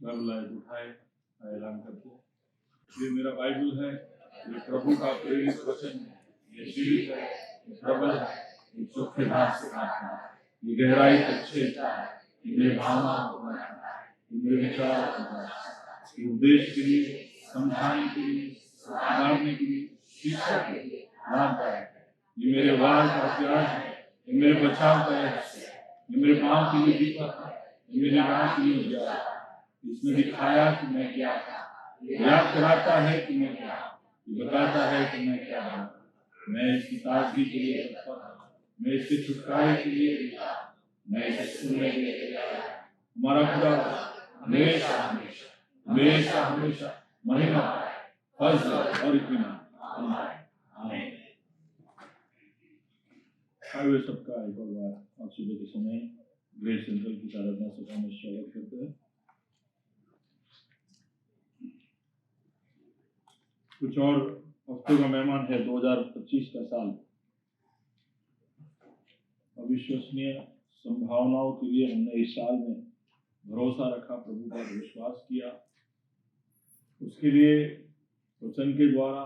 Web light उठाए ऐलान करते हैं। ये मेरा बाइबल है, ये प्रभु का प्रेरित वचन है, ये जीवित है, ये प्रबल है, ये चोखे दांत से काटता है, ये गहराई तक छेदता है, ये मेरे भावनाओं को बढ़ाता है, ये मेरे विचारों को बढ़ाता है, ये उपदेश के लिए, समझाने के लिए, सुधारने के लिए, शिक्षा के लिए लाभदायक है। ये मेरे वार का हथियार है, ये मेरे बचाव का रहस्य है, ये मेरे पाँव के लिए दीपक है, ये मेरी राह के लिए उजाला है। इसने दिखाया कि मैं क्या हूँ, याद कराता है कि मैं क्या हूँ, ये बताता है कि मैं क्या हूँ। मैं इसकी ताजगी के लिए तत्पर हूँ, मैं इसके छुटकारे के लिए तैयार हूँ, मैं इसे सुनने के लिए तैयार हूँ। हमारा खुदा हमेशा हमेशा हमेशा हमेशा महिमा पाए, फजल और इत्मीनान। आमीन। आइए सबका एक और बार आज सुबह के समय ग्रेस सेंट्रल की आराधना सभा में स्वागत करते हैं। कुछ और हफ्तों का मेहमान है 2025 का साल। अविश्वसनीय संभावनाओं के लिए हमने इस साल में भरोसा रखा, प्रभु पर विश्वास किया, उसके लिए वचन के द्वारा,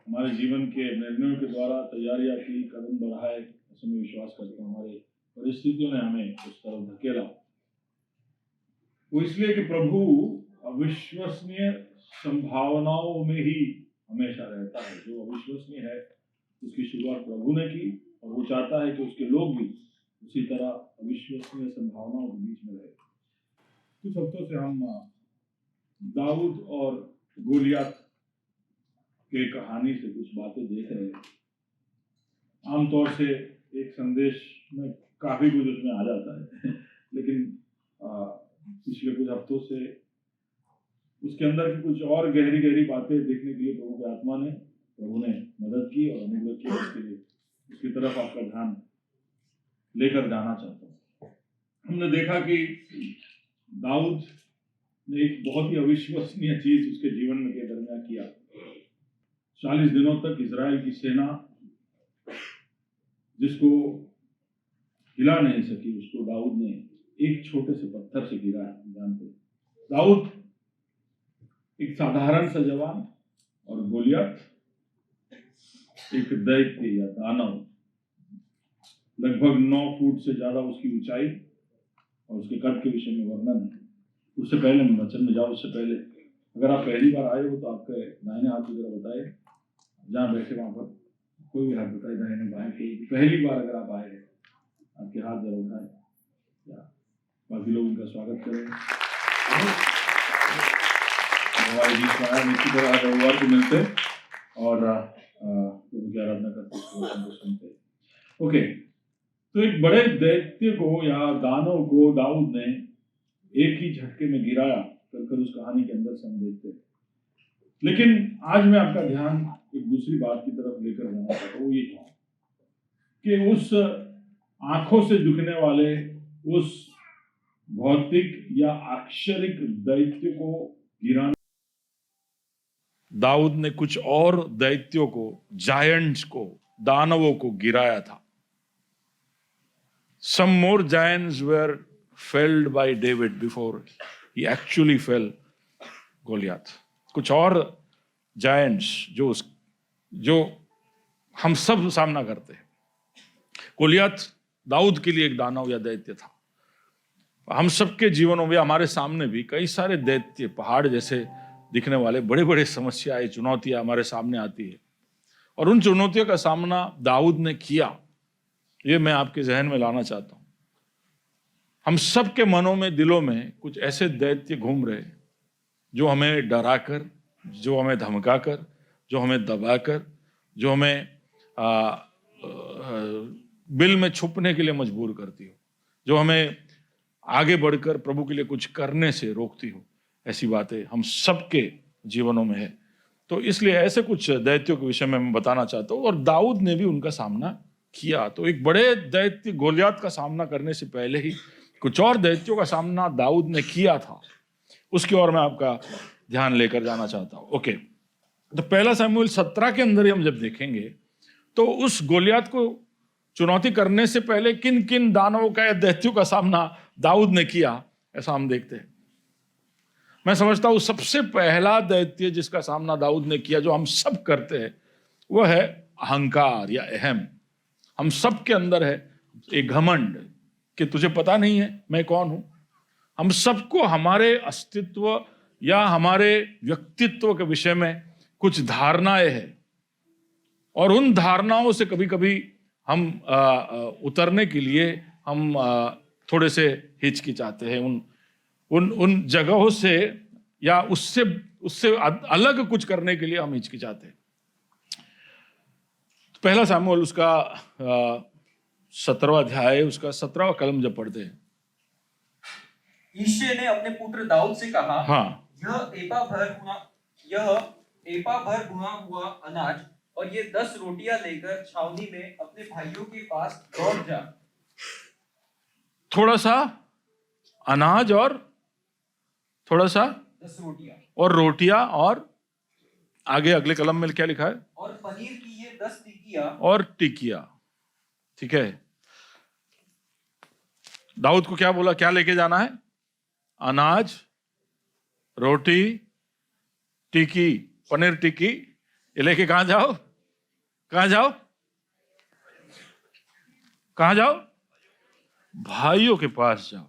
हमारे जीवन के निर्णयों के द्वारा तैयारियां की, कदम बढ़ाए। ऐसे में विश्वास करते हैं हमारे परिस्थितियों ने हमें उस तरफ धकेला। वो इसलिए कि प्रभु अविश्वसनीय संभावनाओं में ही हमेशा रहता है। जो अविश्वसनीय है उसकी शुरुआत प्रभु ने की और वो चाहता है कि उसके लोग भी उसी तरह अविश्वसनीय संभावनाओं के बीच में रहे। कुछ हफ्तों से हम दाऊद और गोलियत के कहानी से कुछ बातें देख रहे हैं। आमतौर से एक संदेश में काफी कुछ उसमें आ जाता है लेकिन पिछले कुछ हफ्तों से उसके अंदर की कुछ और गहरी गहरी बातें देखने के लिए प्रभु ने मदद की और अनुग्रह किया। इसके लिए उसकी तरफ आपका ध्यान लेकर जाना चाहता हूँ। हमने देखा कि दाऊद ने एक बहुत ही अविश्वसनीय चीज उसके जीवन में के दरमियान किया। 40 दिनों तक इजराइल की सेना जिसको हिला नहीं सकी, उसको दाऊद ने एक छोटे से पत्थर से गिराया। जानते, दाऊद एक साधारण सा जवान और गोलियत एक दैत्य या दानव, लगभग 9 फुट से ज्यादा उसकी ऊंचाई और उसके कद के विषय में वर्णन है। उससे पहले मैं वचन में जाऊँ, उससे पहले अगर आप पहली बार आए हो तो आपके दाहिने हाथ की जरा बताए, जहाँ बैठे वहां पर कोई भी हाथ बताए, दाहिने बाएं। पहली बार अगर आप आए हैं आपके हाथ जरा उठाए, या बाकी लोग उनका स्वागत करें। हमारे बीच में आया निश्चित तरह रविवार को मिलते और उनकी आराधना करते सुनते। ओके, तो एक बड़े दैत्य को या दानव को दाऊद ने एक ही झटके में गिराया कर उस कहानी के अंदर से हम देखते हैं। लेकिन आज मैं आपका ध्यान एक दूसरी बात की तरफ लेकर जाना चाहता हूँ। ये कि उस आंखों से दिखने वाले उस भौतिक या अक्षरिक दैत्य को गिराने, दाऊद ने कुछ और दैत्यों को, जायंट्स को, दानवों को गिराया था। Some more giants were felled by David before he actually fell Goliath. कुछ और जायंट्स जो हम सब सामना करते हैं। गोलियत दाऊद के लिए एक दानव या दैत्य था। हम सबके जीवनों में, हमारे सामने भी कई सारे दैत्य, पहाड़ जैसे दिखने वाले बड़े बड़े समस्याएं, चुनौतियां हमारे सामने आती है और उन चुनौतियों का सामना दाऊद ने किया। ये मैं आपके जहन में लाना चाहता हूं। हम सबके मनों में, दिलों में कुछ ऐसे दैत्य घूम रहे जो हमें डराकर, जो हमें धमकाकर, जो हमें दबाकर, जो हमें बिल में छुपने के लिए मजबूर करती हो, जो हमें आगे बढ़कर प्रभु के लिए कुछ करने से रोकती हो। ऐसी बातें हम सबके जीवनों में है। तो इसलिए ऐसे कुछ दैत्यों के विषय में मैं बताना चाहता हूँ और दाऊद ने भी उनका सामना किया। तो एक बड़े दैत्य गोलियत का सामना करने से पहले ही कुछ और दैत्यों का सामना दाऊद ने किया था। उसकी ओर मैं आपका ध्यान लेकर जाना चाहता हूँ। ओके, तो पहला शमूएल 17 के अंदर ही हम जब देखेंगे तो उस गोलियत को चुनौती करने से पहले किन किन दानवों का या दैत्यों का सामना दाऊद ने किया, ऐसा हम देखते हैं। मैं समझता हूं सबसे पहला दैत्य जिसका सामना दाऊद ने किया, जो हम सब करते हैं, वो है अहंकार या अहम। हम सब के अंदर है एक घमंड कि तुझे पता नहीं है मैं कौन हूं। हम सबको हमारे अस्तित्व या हमारे व्यक्तित्व के विषय में कुछ धारणाएं हैं, और उन धारणाओं से कभी कभी हम उतरने के लिए हम थोड़े से हिचकिचाते हैं। उन जगहों से या उससे उससे अलग कुछ करने के लिए हम हिचकिचाते हैं। तो पहला सामुएल उसका 17वां अध्याय उसका 17वां कलम जब पढ़ते हैं, यिशै ने अपने पुत्र दाऊद से कहा, हाँ, यह एपा भर भुना हुआ अनाज और ये 10 रोटियां लेकर छावनी में अपने भाइयों के पास दौड़ जा। थोड़ा सा अनाज और थोड़ा सा 10 रोटियां और रोटियां, और आगे अगले कलम में क्या लिखा है, और पनीर की ये 10 टिकिया और टिकिया। ठीक है, दाऊद को क्या बोला, क्या लेके जाना है? अनाज, रोटी, टिकी, पनीर टिक्की। ये लेके कहां जाओ? कहां जाओ? कहां जाओ? भाइयों के पास जाओ।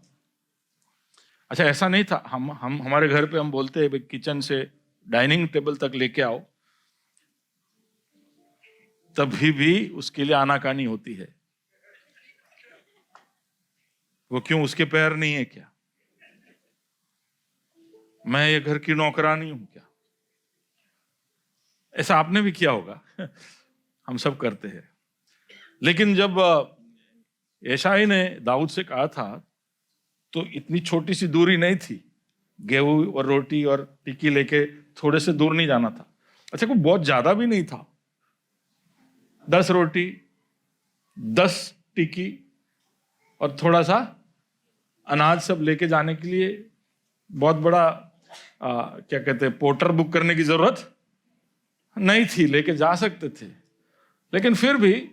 अच्छा, ऐसा नहीं था। हम हमारे घर पे हम बोलते हैं किचन से डाइनिंग टेबल तक लेके आओ, तभी भी उसके लिए आनाकानी होती है। वो क्यों? उसके पैर नहीं है क्या? मैं ये घर की नौकरानी हूं क्या? ऐसा आपने भी किया होगा। हम सब करते हैं। लेकिन जब यशाई ने दाऊद से कहा था, तो इतनी छोटी सी दूरी नहीं थी। गेहूं और रोटी और टिक्की लेके थोड़े से दूर नहीं जाना था। अच्छा, कोई बहुत ज्यादा भी नहीं था। 10 रोटी, 10 टिक्की और थोड़ा सा अनाज सब लेके जाने के लिए बहुत बड़ा क्या कहते हैं, पोर्टर बुक करने की जरूरत नहीं थी। लेके जा सकते थे। लेकिन फिर भी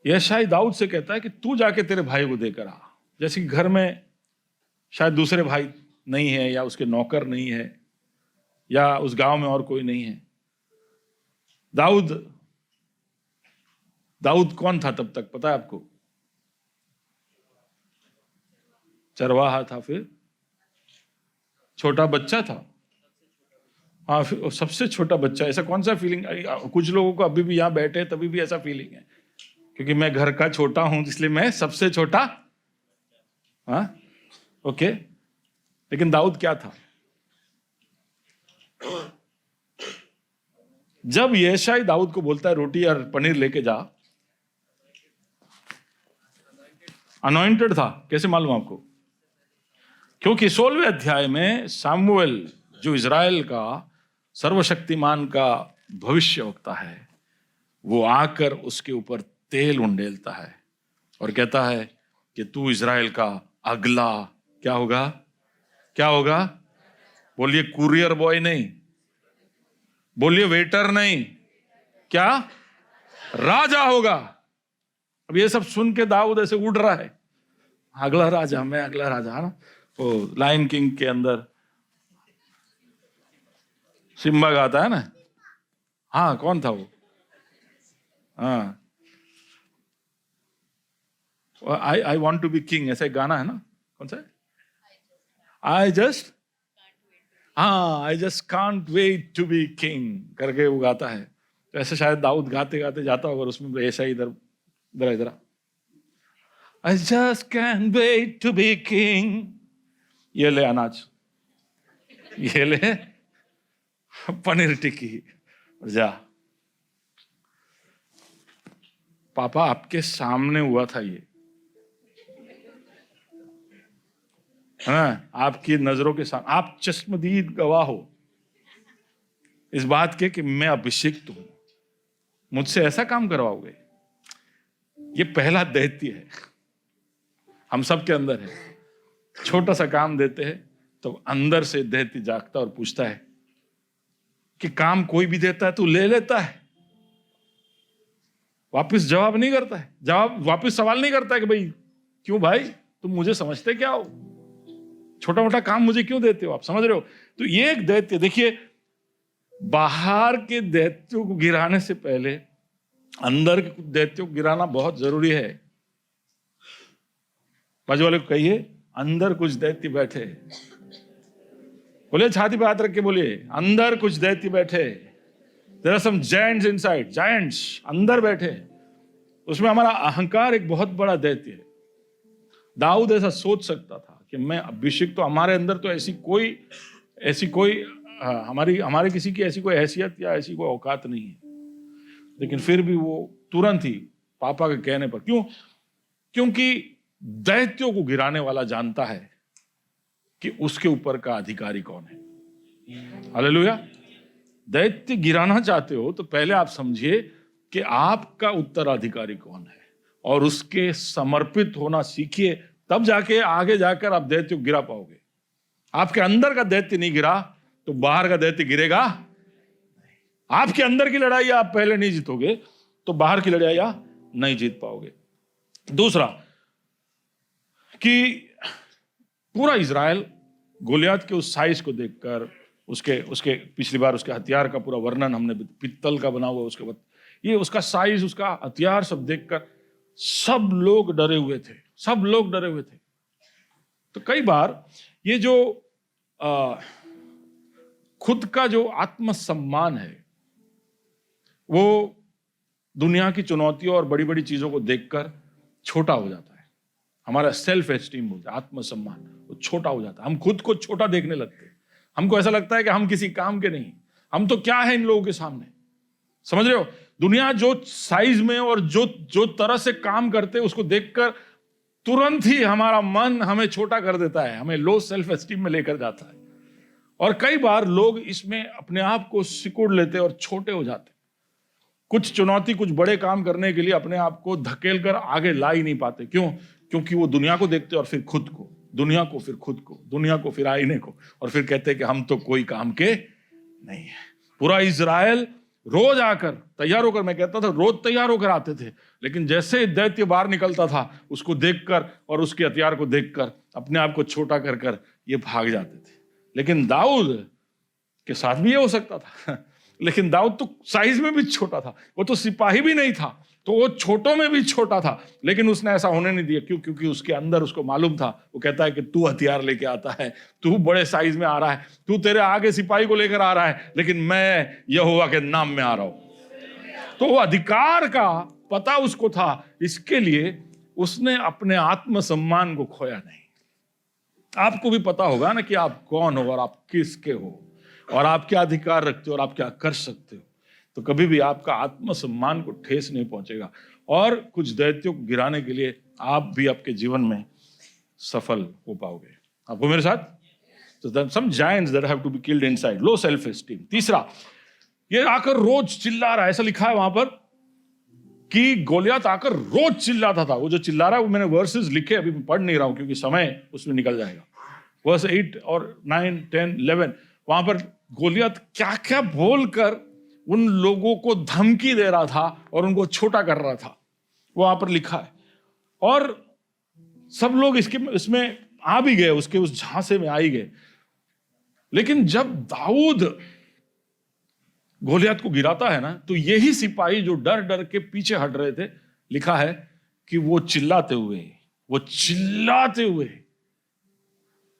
यशाई दाऊद से कहता है कि तू जाके तेरे भाई को देकर आ। जैसे कि घर में शायद दूसरे भाई नहीं है, या उसके नौकर नहीं है, या उस गांव में और कोई नहीं है। दाऊद कौन था तब तक, पता है आपको? चरवाहा था, फिर छोटा बच्चा था। हाँ, फिर सबसे छोटा बच्चा। ऐसा कौन सा फीलिंग? कुछ लोगों को अभी भी यहां बैठे तभी भी ऐसा फीलिंग है, क्योंकि मैं घर का छोटा हूं इसलिए मैं सबसे छोटा। हाँ, ओके। लेकिन दाऊद क्या था? जब यशाई दाऊद को बोलता है रोटी और पनीर लेके जा, अनॉइंटेड था। कैसे मालूम आपको? क्योंकि 16वें अध्याय में सामुएल, जो इजराइल का सर्वशक्तिमान का भविष्यवक्ता है, वो आकर उसके ऊपर तेल उंडेलता है और कहता है कि तू इजराइल का अगला क्या होगा? क्या होगा? बोलिए, कुरियर बॉय नहीं, बोलिए वेटर नहीं, क्या? राजा होगा। अब ये सब सुन के दाऊद ऐसे उड़ रहा है, अगला राजा, मैं अगला राजा। है ना, वो लायन किंग के अंदर सिम्बा गाता है ना। हाँ, कौन था वो? हाँ, I want to be king, ऐसा एक गाना है ना, कौन सा? I just can't wait to be king करके वो गाता है। तो ऐसे शायद दाऊद गाते गाते जाता होगा, उसमें ऐसा इधर इधर इधर, I just can wait to be king. ये ले अनाज, ये ले पनीर टिक्की, जा। पापा आपके सामने हुआ था ये, हाँ, आपकी नजरों के सामने। आप चश्मदीद गवाह हो इस बात के कि मैं अभिषिक्त हूं, मुझसे ऐसा काम करवाओगे? ये पहला दैत्य है, हम सब के अंदर है। छोटा सा काम देते हैं तो अंदर से दैत्य जागता और पूछता है कि काम कोई भी देता है तू ले लेता है, वापस जवाब नहीं करता है, वापस सवाल नहीं करता है कि भाई क्यों भाई तुम मुझे समझते क्या हो? छोटा मोटा काम मुझे क्यों देते हो? आप समझ रहे हो? तो ये एक दैत्य, देखिए, बाहर के दैत्यों को गिराने से पहले अंदर के कुछ दैत्यों को गिराना बहुत जरूरी है। बाजू वाले को कहिए, अंदर कुछ दैत्य बैठे। बोले, छाती पे हाथ रख के बोलिए, अंदर कुछ दैत्य बैठे। There are some giants inside, giants अंदर बैठे। उसमें हमारा अहंकार एक बहुत बड़ा दैत्य है। दाऊद ऐसा सोच सकता था कि मैं अभिषेक, तो हमारे अंदर तो ऐसी कोई हमारे किसी की ऐसी कोई हैसियत या ऐसी कोई औकात नहीं है, लेकिन फिर भी वो तुरंत ही पापा के कहने पर, क्योंकि दैत्यों को गिराने वाला जानता है कि उसके ऊपर का अधिकारी कौन है। हालेलुया। दैत्य गिराना चाहते हो तो पहले आप समझिए कि आपका उत्तराधिकारी कौन है और उसके समर्पित होना सीखिए, तब जाके आगे जाकर आप दैत्य को गिरा पाओगे। आपके अंदर का दैत्य नहीं गिरा तो बाहर का दैत्य गिरेगा। आपके अंदर की लड़ाई आप पहले नहीं जीतोगे तो बाहर की लड़ाई नहीं जीत पाओगे। दूसरा कि पूरा इज़राइल गोलियत के उस साइज को देखकर, उसके पिछली बार उसके हथियार का पूरा वर्णन हमने, पित्तल का बना हुआ, उसके बाद ये उसका साइज, उसका हथियार सब देखकर सब लोग डरे हुए थे। तो कई बार ये जो खुद का जो आत्मसम्मान है वो दुनिया की चुनौतियों और बड़ी बड़ी चीजों को देखकर छोटा हो जाता है। हमारा सेल्फ एस्टीम बोलते हैं, आत्मसम्मान, वो छोटा हो जाता है। हम खुद को छोटा देखने लगते हैं। हमको ऐसा लगता है कि हम किसी काम के नहीं, हम तो क्या है इन लोगों के सामने। समझ रहे हो? दुनिया जो साइज में और जो तरह से काम करते हैं उसको देखकर तुरंत ही हमारा मन हमें छोटा कर देता है, हमें लो सेल्फ एस्टीम में लेकर जाता है। और कई बार लोग इसमें अपने आप को सिकुड़ लेते और छोटे हो जाते। कुछ चुनौती, कुछ बड़े काम करने के लिए अपने आप को धकेल कर आगे ला ही नहीं पाते। क्यों? क्योंकि वो दुनिया को देखते और फिर खुद को, दुनिया को फिर खुद को, दुनिया को फिर आईने को, और फिर कहते हैं कि हम तो कोई काम के नहीं है। पूरा इज़राइल रोज आकर तैयार होकर, मैं कहता था रोज तैयार होकर आते थे, लेकिन जैसे दैत्य बाहर निकलता था उसको देखकर और उसके हथियार को देखकर अपने आप को छोटा कर कर ये भाग जाते थे। लेकिन दाऊद के साथ भी ये हो सकता था, लेकिन दाऊद तो साइज में भी छोटा था, वो तो सिपाही भी नहीं था, तो वो छोटों में भी छोटा था, लेकिन उसने ऐसा होने नहीं दिया। क्यों? क्योंकि उसके अंदर उसको मालूम था। वो कहता है कि तू हथियार लेके आता है, तू बड़े साइज में आ रहा है, तू तेरे आगे सिपाही को लेकर आ रहा है, लेकिन मैं यहोवा के नाम में आ रहा हूं। तो वो अधिकार का पता उसको था, इसके लिए उसने अपने आत्मसम्मान को खोया नहीं। आपको भी पता होगा ना कि आप कौन हो और आप किसके हो और आप क्या अधिकार रखते हो और आप क्या कर सकते हो, तो कभी भी आपका आत्मसम्मान को ठेस नहीं पहुंचेगा। और कुछ दैत्यों को गिराने के लिए आप भी आपके जीवन में सफल हो पाओगे। आपको मेरे साथ? तो some giants that have to be killed inside, low self esteem. तीसरा, ये आकर रोज चिल्ला रहा है, ऐसा लिखा है वहां पर कि गोलियत आकर रोज चिल्लाता था। वो जो चिल्ला रहा है वो मैंने वर्सेस लिखे, अभी मैं पढ़ नहीं रहा हूं क्योंकि समय उसमें निकल जाएगा। वर्स 8 और 9, 10, 11, वहां पर गोलियत क्या क्या बोलकर उन लोगों को धमकी दे रहा था और उनको छोटा कर रहा था, वो वहां पर लिखा है। और सब लोग इसमें आ भी गए, उसके उस झांसे में आ ही गए। लेकिन जब दाऊद गोलियत को गिराता है ना, तो यही सिपाही जो डर डर के पीछे हट रहे थे, लिखा है कि वो चिल्लाते हुए,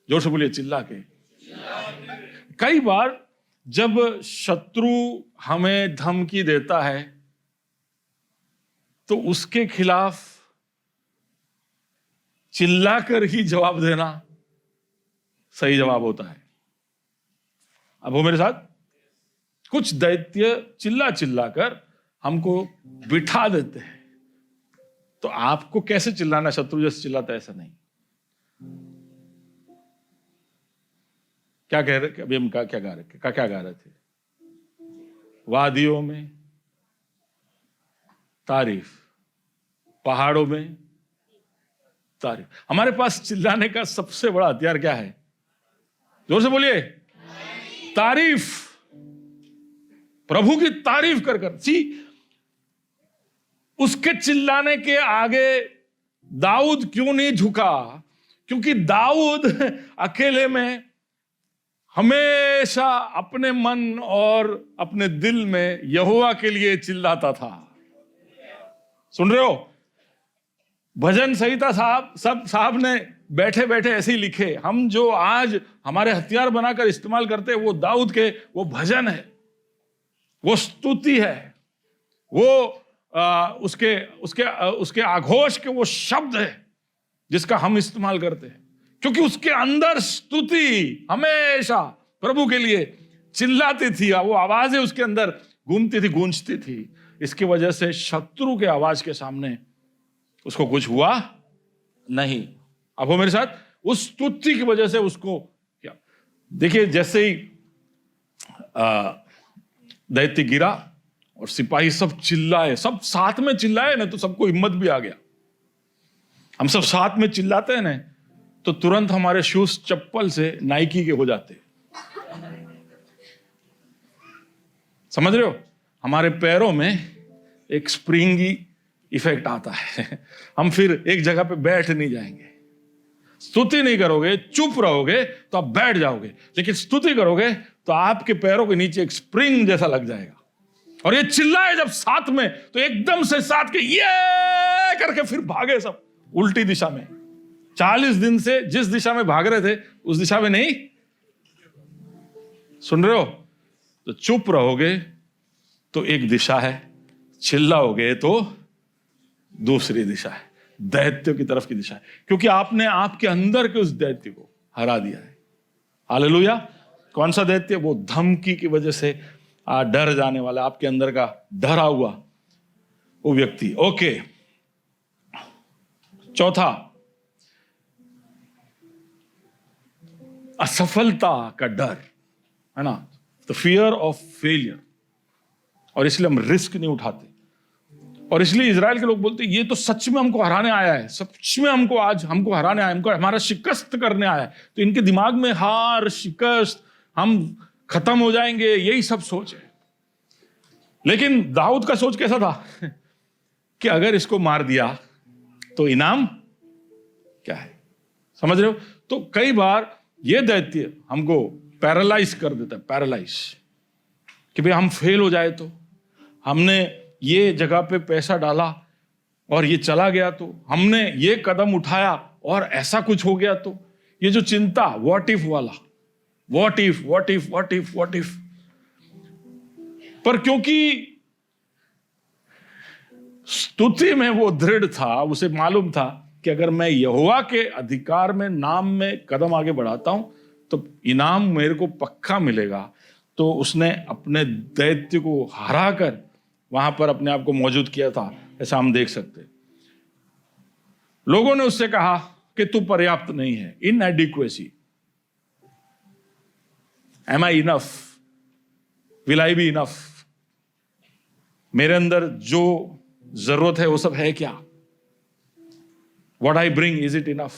जोर से बोलिए, चिल्ला के। कई बार जब शत्रु हमें धमकी देता है तो उसके खिलाफ चिल्लाकर ही जवाब देना सही जवाब होता है। अब वो मेरे साथ, कुछ दैत्य चिल्ला कर हमको बिठा देते हैं। तो आपको कैसे चिल्लाना, शत्रु जैसे चिल्लाता है ऐसा नहीं। क्या कह रहे, अभी हम क्या गा रहे थे? वादियों में तारीफ, पहाड़ों में तारीफ। हमारे पास चिल्लाने का सबसे बड़ा हथियार क्या है? जोर से बोलिए, तारीफ। प्रभु की तारीफ कर सी। उसके चिल्लाने के आगे दाऊद क्यों नहीं झुका? क्योंकि दाऊद अकेले में हमेशा अपने मन और अपने दिल में यहोवा के लिए चिल्लाता था। सुन रहे हो? भजन संहिता साहब ने बैठे बैठे ऐसे ही लिखे। हम जो आज हमारे हथियार बनाकर इस्तेमाल करते हैं वो दाऊद के वो भजन है, वो स्तुति है, वो उसके आघोष के वो शब्द है जिसका हम इस्तेमाल करते हैं, क्योंकि उसके अंदर स्तुति हमेशा प्रभु के लिए चिल्लाती थी। वो आवाजें उसके अंदर घूमती थी, गूंजती थी। इसकी वजह से शत्रु के आवाज के सामने उसको कुछ हुआ नहीं। अब वो मेरे साथ, उस स्तुति की वजह से उसको क्या, देखिए जैसे ही दैत्य गिरा और सिपाही सब चिल्लाए, सब साथ में चिल्लाए ना, तो सबको हिम्मत भी आ गया। हम सब साथ में चिल्लाते हैं ना, तो तुरंत हमारे शूज चप्पल से नाइकी के हो जाते। समझ रहे हो? हमारे पैरों में एक स्प्रिंगी इफेक्ट आता है। हम फिर एक जगह पे बैठ नहीं जाएंगे। स्तुति नहीं करोगे, चुप रहोगे तो आप बैठ जाओगे, लेकिन स्तुति करोगे तो आपके पैरों के नीचे एक स्प्रिंग जैसा लग जाएगा। और ये चिल्लाए जब साथ में, तो एकदम से साथ के ये करके फिर भागे सब उल्टी दिशा में। 40 दिन से जिस दिशा में भाग रहे थे उस दिशा में नहीं। सुन रहे हो? तो चुप रहोगे तो एक दिशा है, चिल्लाओगे तो दूसरी दिशा है, दैत्य की तरफ की दिशा है, क्योंकि आपने आपके अंदर के उस दैत्य को हरा दिया है। हालेलुया। कौन सा दैत्य? वो धमकी की वजह से डर जाने वाला, आपके अंदर का डरा हुआ वो व्यक्ति। ओके, चौथा, असफलता का डर है ना, द फियर ऑफ फेलियर। और इसलिए हम रिस्क नहीं उठाते। और इसलिए इजराइल के लोग बोलते ये तो सच में हमको हराने आया है, सच में हमको हराने आया है, हमको हमारा शिकस्त करने आया है। तो इनके दिमाग में हार, शिकस्त, हम खत्म हो जाएंगे, यही सब सोच है। लेकिन दाऊद का सोच कैसा था कि अगर इसको मार दिया तो इनाम क्या है? समझ रहे हो? तो कई बार ये दैत्य हमको पैरालाइज कर देता है, पैरालाइज, कि भाई हम फेल हो जाए तो, हमने ये जगह पे पैसा डाला और ये चला गया तो, हमने ये कदम उठाया और ऐसा कुछ हो गया तो, ये जो चिंता, व्हाट इफ वाला, what if what if what if what if. पर क्योंकि स्तुति में वो दृढ़ था, उसे मालूम था कि अगर मैं यहोवा के अधिकार में, नाम में कदम आगे बढ़ाता हूं तो इनाम मेरे को पक्का मिलेगा। तो उसने अपने दैत्य को हराकर वहां पर अपने आप को मौजूद किया था, ऐसा हम देख सकते। लोगों ने उससे कहा कि तू पर्याप्त नहीं है, inadequacy. Am I enough? Will I be enough? मेरे अंदर जो जरूरत है वो सब है क्या? What I bring, is it enough?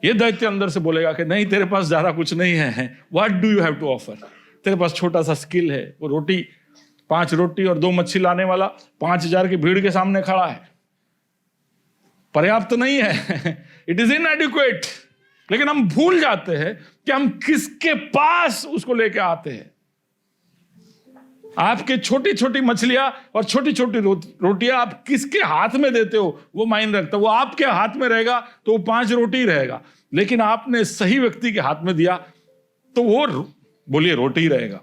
ये दैत्य अंदर से बोलेगा कि नहीं, तेरे पास ज्यादा कुछ नहीं है। What do you have to offer? तेरे पास छोटा सा स्किल है, वो रोटी, 5 रोटी और 2 मच्छी लाने वाला 5000 की भीड़ के सामने खड़ा है, पर्याप्त नहीं है। It is इनएडिक्वेट। लेकिन हम भूल जाते हैं कि हम किसके पास उसको लेके आते हैं। आपके छोटी छोटी मछलियां और छोटी छोटी रोटियां आप किसके हाथ में देते हो वो मायने रखता है। वो आपके हाथ में रहेगा तो वो 5 रोटी ही रहेगा, लेकिन आपने सही व्यक्ति के हाथ में दिया तो वो, बोलिए, रोटी ही रहेगा।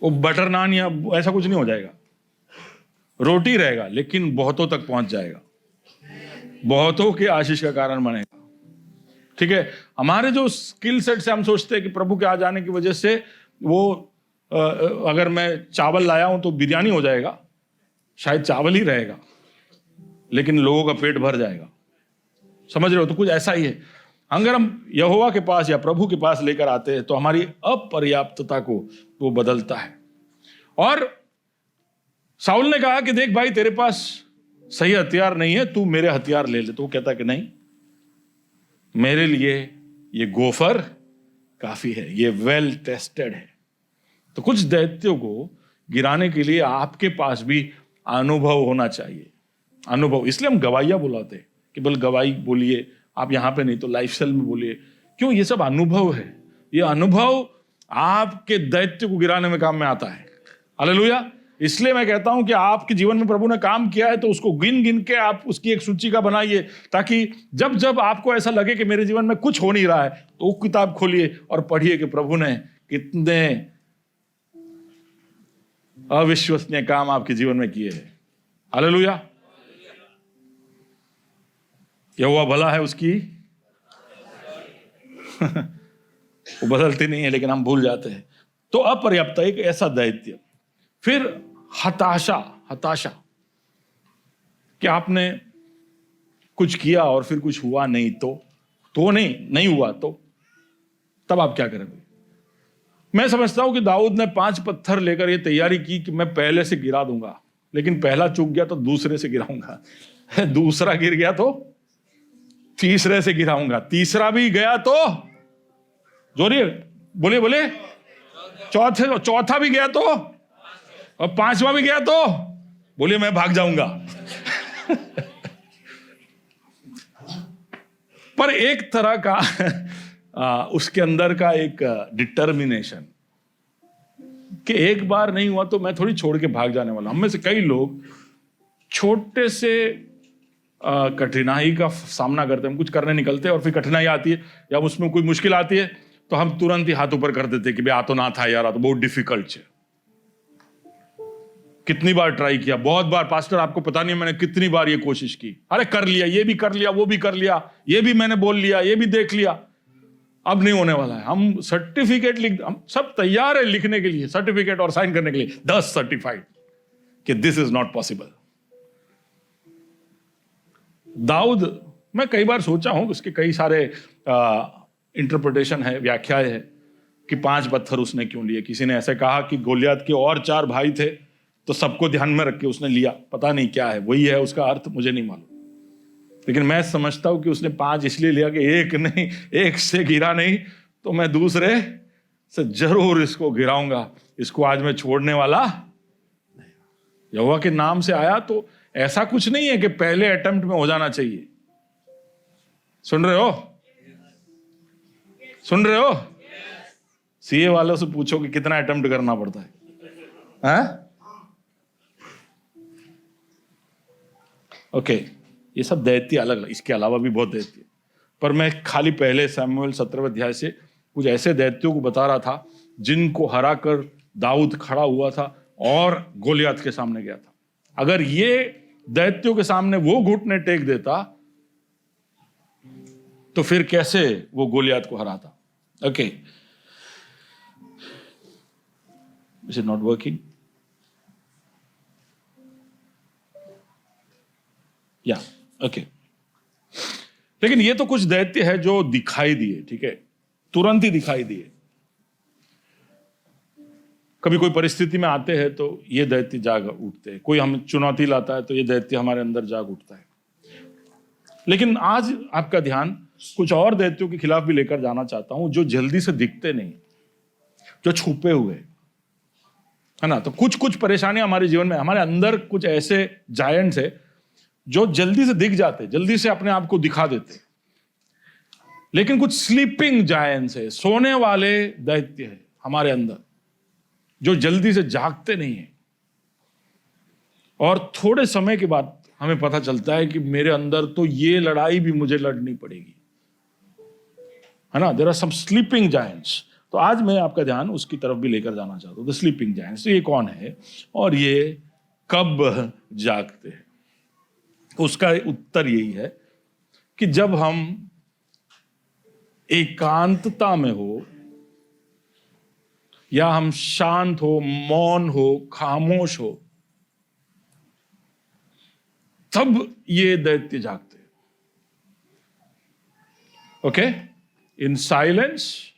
वो बटर नान या ऐसा कुछ नहीं हो जाएगा, रोटी रहेगा, लेकिन बहुतों तक पहुंच जाएगा, बहुतों की आशीष का कारण बनेगा। ठीक है? हमारे जो स्किल सेट से हम सोचते हैं कि प्रभु के आ जाने की वजह से वो अगर मैं चावल लाया हूं तो बिरयानी हो जाएगा, शायद चावल ही रहेगा लेकिन लोगों का पेट भर जाएगा। समझ रहे हो? तो कुछ ऐसा ही है। अगर हम यहोवा के पास या प्रभु के पास लेकर आते हैं तो हमारी अपर्याप्तता को वो बदलता है। और शाऊल ने कहा कि देख भाई, तेरे पास सही हथियार नहीं है, तू मेरे हथियार ले ले। तो वो कहता है कि नहीं, मेरे लिए ये गोफर काफी है, ये वेल टेस्टेड है। तो कुछ दैत्यों को गिराने के लिए आपके पास भी अनुभव होना चाहिए, अनुभव। इसलिए हम गवाइयाँ बुलाते हैं कि बोल गवाही बोलिए, आप यहाँ पे नहीं तो लाइफस्टाइल में बोलिए। क्यों? ये सब अनुभव है। ये अनुभव आपके दैत्य को गिराने में काम में आता है। हालेलुया। इसलिए मैं कहता हूं कि आपके जीवन में प्रभु ने काम किया है तो उसको गिन गिन के आप उसकी एक सूची का बनाइए, ताकि जब जब आपको ऐसा लगे कि मेरे जीवन में कुछ हो नहीं रहा है तो वो किताब खोलिए और पढ़िए कि प्रभु ने कितने अविश्वसनीय काम आपके जीवन में किए हैं। हालेलुया। यहोवा भला है उसकी वो बदलती नहीं है, लेकिन हम भूल जाते हैं। तो अपर्याप्त एक ऐसा दैत्य। फिर हताशा कि आपने कुछ किया और फिर कुछ हुआ नहीं तो नहीं हुआ तो तब आप क्या करेंगे? मैं समझता हूं कि दाऊद ने 5 पत्थर लेकर ये तैयारी की कि मैं पहले से गिरा दूंगा, लेकिन पहला चूक गया तो दूसरे से गिराऊंगा, दूसरा गिर गया तो तीसरे से गिराऊंगा, तीसरा भी गया तो जोरिए बोले चौथा भी गया तो, और 5वां भी गया तो बोलिए मैं भाग जाऊंगा। पर एक तरह का उसके अंदर का एक डिटर्मिनेशन कि एक बार नहीं हुआ तो मैं थोड़ी छोड़ के भाग जाने वाला। हम में से कई लोग छोटे से कठिनाई का सामना करते हैं। हम कुछ करने निकलते हैं और फिर कठिनाई आती है या उसमें कोई मुश्किल आती है तो हम तुरंत ही हाथ ऊपर कर देते कि भाई आ तो ना था यार, आ तो बहुत डिफिकल्ट है। कितनी बार ट्राई किया, बहुत बार पास्टर आपको पता नहीं मैंने कितनी बार ये कोशिश की, अरे कर लिया, ये भी कर लिया, वो भी कर लिया, ये भी मैंने बोल लिया, ये भी देख लिया, अब नहीं होने वाला है। हम सर्टिफिकेट हम सब तैयार है लिखने के लिए, सर्टिफिकेट और साइन करने के लिए 10 सर्टिफाइड कि this is not possible. Dawood, मैं कई बार सोचा हूं, उसके कई सारे इंटरप्रिटेशन है, व्याख्याएं है कि 5 पत्थर उसने क्यों लिए। किसी ने ऐसे कहा कि गोलियत के और 4 भाई थे तो सबको ध्यान में रख के उसने लिया, पता नहीं क्या है, वही है उसका अर्थ, मुझे नहीं मालूम। लेकिन मैं समझता हूं कि उसने 5 इसलिए लिया कि एक से गिरा नहीं तो मैं दूसरे से जरूर इसको गिराऊंगा, इसको आज मैं छोड़ने वाला नहीं। यहोवा के नाम से आया तो ऐसा कुछ नहीं है कि पहले अटेम्प्ट में हो जाना चाहिए। सुन रहे हो? सीए वालों से पूछो कि कितना अटेम्प्ट करना पड़ता है। ओके, ये सब दैत्य अलग अलग, इसके अलावा भी बहुत दैत्य, पर मैं खाली पहले शमूएल 17वें अध्याय से कुछ ऐसे दैत्यों को बता रहा था जिनको हराकर दाऊद खड़ा हुआ था और गोलियत के सामने गया था। अगर ये दैत्यों के सामने वो घुटने टेक देता तो फिर कैसे वो गोलियत को हराता? Okay, is it not working? या ओके। लेकिन ये तो कुछ दैत्य है जो दिखाई दिए, ठीक है, तुरंत ही दिखाई दिए। कभी कोई परिस्थिति में आते हैं तो ये दैत्य जाग उठते हैं, कोई हम चुनौती लाता है तो ये दैत्य हमारे अंदर जाग उठता है। लेकिन आज आपका ध्यान कुछ और दैत्यों के खिलाफ भी लेकर जाना चाहता हूं जो जल्दी से दिखते नहीं, जो छुपे हुए है ना। तो कुछ परेशानियां हमारे जीवन में, हमारे अंदर कुछ ऐसे जायंट्स है जो जल्दी से दिख जाते, जल्दी से अपने आप को दिखा देते। लेकिन कुछ स्लीपिंग जायंट्स है, सोने वाले दैत्य है हमारे अंदर जो जल्दी से जागते नहीं है, और थोड़े समय के बाद हमें पता चलता है कि मेरे अंदर तो ये लड़ाई भी मुझे लड़नी पड़ेगी, है ना। There are some sleeping giants. तो आज मैं आपका ध्यान उसकी तरफ भी लेकर जाना चाहता हूं, द स्लीपिंग जायंट्स। ये कौन है और ये कब जागते हैं? उसका उत्तर यही है कि जब हम एकांतता में हो, या हम शांत हो, मौन हो, खामोश हो, तब ये दैत्य जागते हैं। ओके, इन साइलेंस,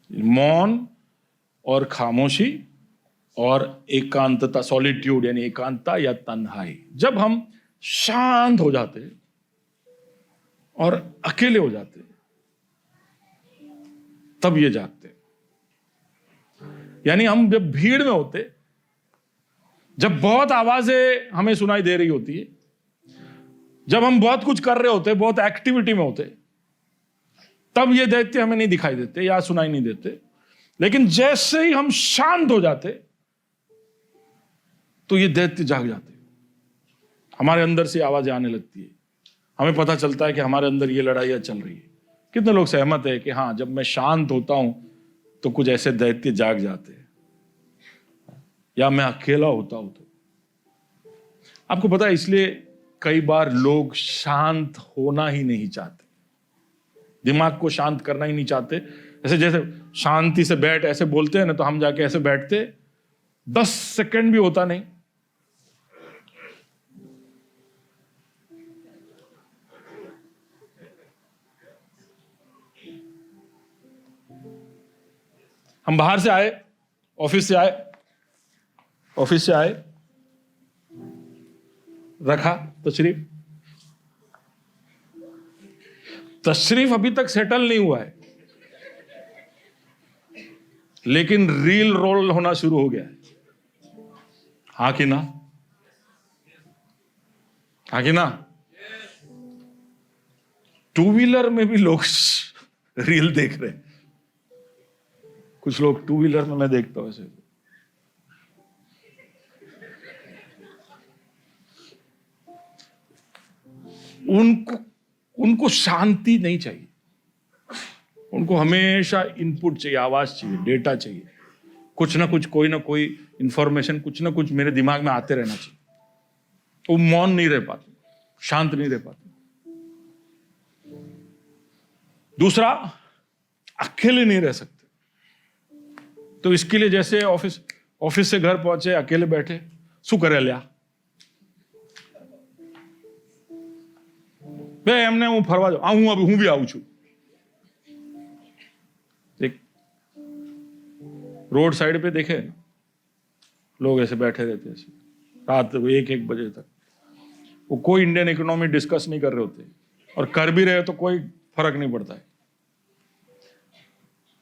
मौन और खामोशी और एकांतता, सॉलिट्यूड यानी एकांतता या तन्हाई, जब हम शांत हो जाते और अकेले हो जाते तब ये जागते। यानी हम जब भीड़ में होते, जब बहुत आवाजें हमें सुनाई दे रही होती है, जब हम बहुत कुछ कर रहे होते, बहुत एक्टिविटी में होते, तब ये दैत्य हमें नहीं दिखाई देते या सुनाई नहीं देते। लेकिन जैसे ही हम शांत हो जाते तो ये दैत्य जाग जाते, हमारे अंदर से आवाजें आने लगती है, हमें पता चलता है कि हमारे अंदर ये लड़ाइयां चल रही है। कितने लोग सहमत है कि हाँ, जब मैं शांत होता हूं तो कुछ ऐसे दैत्य जाग जाते हैं, या मैं अकेला होता हूं तो। आपको पता है, इसलिए कई बार लोग शांत होना ही नहीं चाहते, दिमाग को शांत करना ही नहीं चाहते। जैसे शांति से बैठ ऐसे बोलते हैं ना, तो हम जाके ऐसे बैठते, 10 सेकंड भी होता नहीं, हम बाहर से आए, ऑफिस से आए, रखा तशरीफ अभी तक सेटल नहीं हुआ है, लेकिन रील रोल होना शुरू हो गया है। हाँ कि ना? हाँ कि ना? टू व्हीलर में भी लोग रील देख रहे हैं। कुछ लोग टू व्हीलर में मैं देखता हूं ऐसे, उनको शांति नहीं चाहिए, उनको हमेशा इनपुट चाहिए, आवाज चाहिए, डेटा चाहिए, कुछ ना कुछ, कोई ना कोई इंफॉर्मेशन, कुछ ना कुछ मेरे दिमाग में आते रहना चाहिए। वो मौन नहीं रह पाते, शांत नहीं रह पाते। दूसरा, अकेले नहीं रह सकते। तो इसके लिए जैसे ऑफिस से घर पहुंचे, अकेले बैठे, शू करे लिया બે એમને હું ફરવા જાઉં, હું બી આવું છું। एक रोड साइड पे देखे लोग ऐसे बैठे रहते हैं रात 1-1 बजे तक, वो कोई इंडियन इकोनॉमी डिस्कस नहीं कर रहे होते, और कर भी रहे तो कोई फर्क नहीं पड़ता है।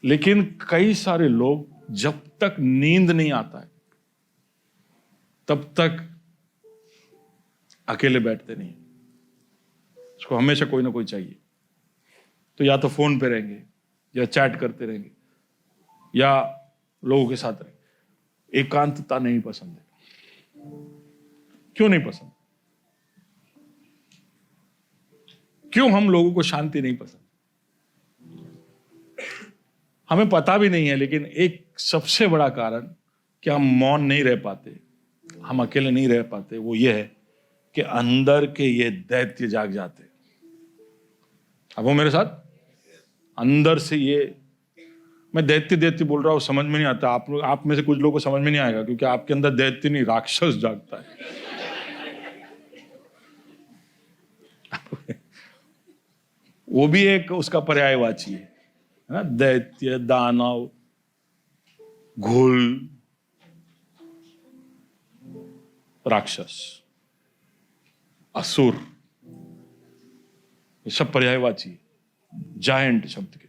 लेकिन कई सारे लोग जब तक नींद नहीं आता है तब तक अकेले बैठते नहीं, उसको हमेशा कोई ना कोई चाहिए। तो या तो फोन पे रहेंगे, या चैट करते रहेंगे, या लोगों के साथ रहेंगे। एकांतता नहीं पसंद है। क्यों नहीं पसंद? क्यों हम लोगों को शांति नहीं पसंद? हमें पता भी नहीं है, लेकिन एक सबसे बड़ा कारण कि हम मौन नहीं रह पाते, हम अकेले नहीं रह पाते, वो ये है कि अंदर के ये दैत्य जाग जाते। अब वो मेरे साथ अंदर से ये, मैं दैत्य बोल रहा हूं, समझ में नहीं आता। आप में से कुछ लोगों को समझ में नहीं आएगा, क्योंकि आपके अंदर दैत्य नहीं, राक्षस जागता है। वो भी एक उसका पर्यायवाची है ना, दैत्य, दानव, घोल, राक्षस, असुर, ये सब पर्यायवाची, जायंट शब्द के।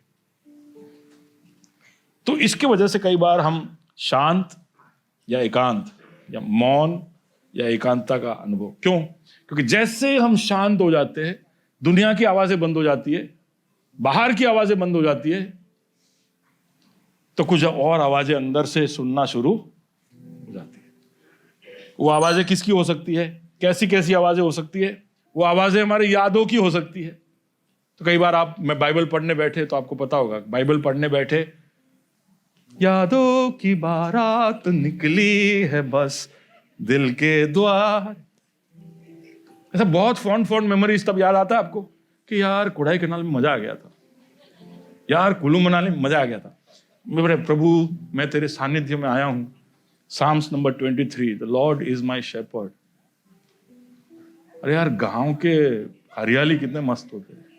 तो इसके वजह से कई बार हम शांत या एकांत या मौन या एकांतता का अनुभव, क्यों? क्योंकि जैसे हम शांत हो जाते हैं, दुनिया की आवाजें बंद हो जाती है, बाहर की आवाजें बंद हो जाती है, तो कुछ और आवाजें अंदर से सुनना शुरू हो जाती है। वो आवाजें किसकी हो सकती है? कैसी कैसी आवाजें हो सकती है? वो आवाजें हमारी यादों की हो सकती है। तो कई बार मैं बाइबल पढ़ने बैठे, तो आपको पता होगा, बाइबल पढ़ने बैठे, यादों की बारात निकली है बस दिल के द्वार, ऐसा बहुत फॉन्ड मेमोरीज तब याद आता है आपको कि यार कोडाई कैनाल में मजा आ गया था, यार कुल्लू मनाली में मजा आ गया था, मेरे प्रभु मैं तेरे सानिध्य में आया हूं। Psalms number 23, the Lord is my shepherd. अरे यार, गांव के हरियाली कितने मस्त होते हैं।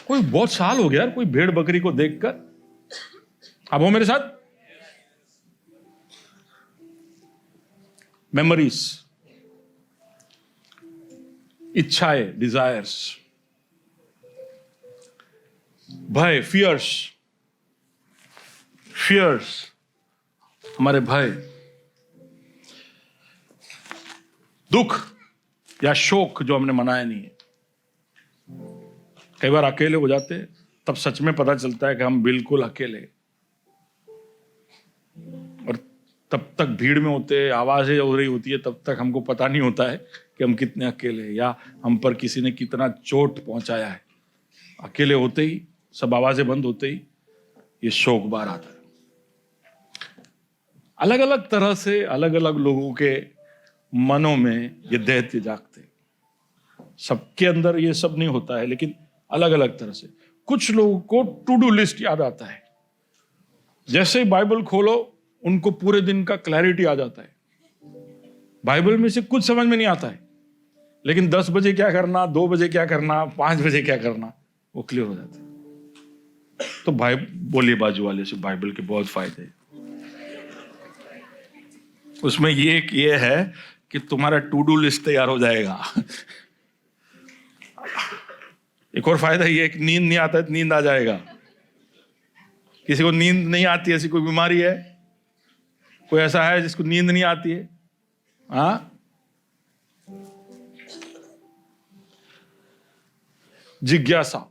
कोई बहुत साल हो गया यार कोई भेड़ बकरी को देखकर। अब हो मेरे साथ? मेमोरीज, इच्छाएं, डिजायर्स, भय, फियर्स, हमारे भय, दुख या शोक जो हमने मनाया नहीं है। कई बार अकेले हो जाते हैं, तब सच में पता चलता है कि हम बिल्कुल अकेले हैं। और तब तक भीड़ में होते, आवाजें हो रही होती है, तब तक हमको पता नहीं होता है कि हम कितने अकेले हैं या हम पर किसी ने कितना चोट पहुंचाया है। अकेले होते ही, सब आवाजें बंद होते ही ये शोक बार आता है। अलग अलग तरह से अलग अलग लोगों के मनों में ये दैत्य जागते। सबके अंदर ये सब नहीं होता है, लेकिन अलग अलग तरह से। कुछ लोगों को टू डू लिस्ट याद आता है, जैसे ही बाइबल खोलो उनको पूरे दिन का क्लैरिटी आ जाता है। बाइबल में से कुछ समझ में नहीं आता है, लेकिन 10 बजे क्या करना, 2 बजे क्या करना, 5 बजे क्या करना, वो क्लियर हो जाता है। तो भाई बोलिए बाजू वाले से, बाइबल के बहुत फायदे हैं। उसमें ये है कि तुम्हारा टू डू लिस्ट तैयार हो जाएगा। एक और फायदा ये है कि नींद नहीं आता है तो नींद आ जाएगा। किसी को नींद नहीं आती, ऐसी कोई बीमारी है? कोई ऐसा है जिसको नींद नहीं आती है? हाँ, जिज्ञासा,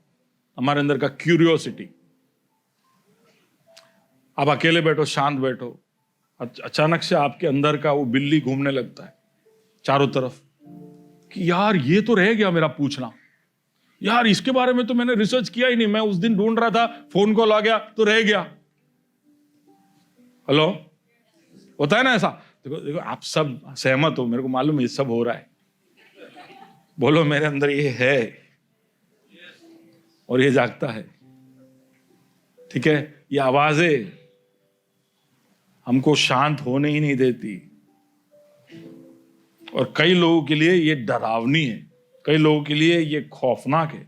हमारे अंदर का क्यूरियोसिटी। आप अकेले बैठो, शांत बैठो, अचानक से आपके अंदर का वो बिल्ली घूमने लगता है चारों तरफ कि यार ये तो रह गया मेरा पूछना, यार इसके बारे में तो मैंने रिसर्च किया ही नहीं, मैं उस दिन ढूंढ रहा था, फोन कॉल आ गया तो रह गया। हेलो, होता है ना ऐसा? देखो देखो, आप सब सहमत हो, मेरे को मालूम है ये सब हो रहा है। बोलो मेरे अंदर ये है और ये जागता है। ठीक है, ये आवाजें हमको शांत होने ही नहीं देती। और कई लोगों के लिए ये डरावनी है, कई लोगों के लिए ये खौफनाक है,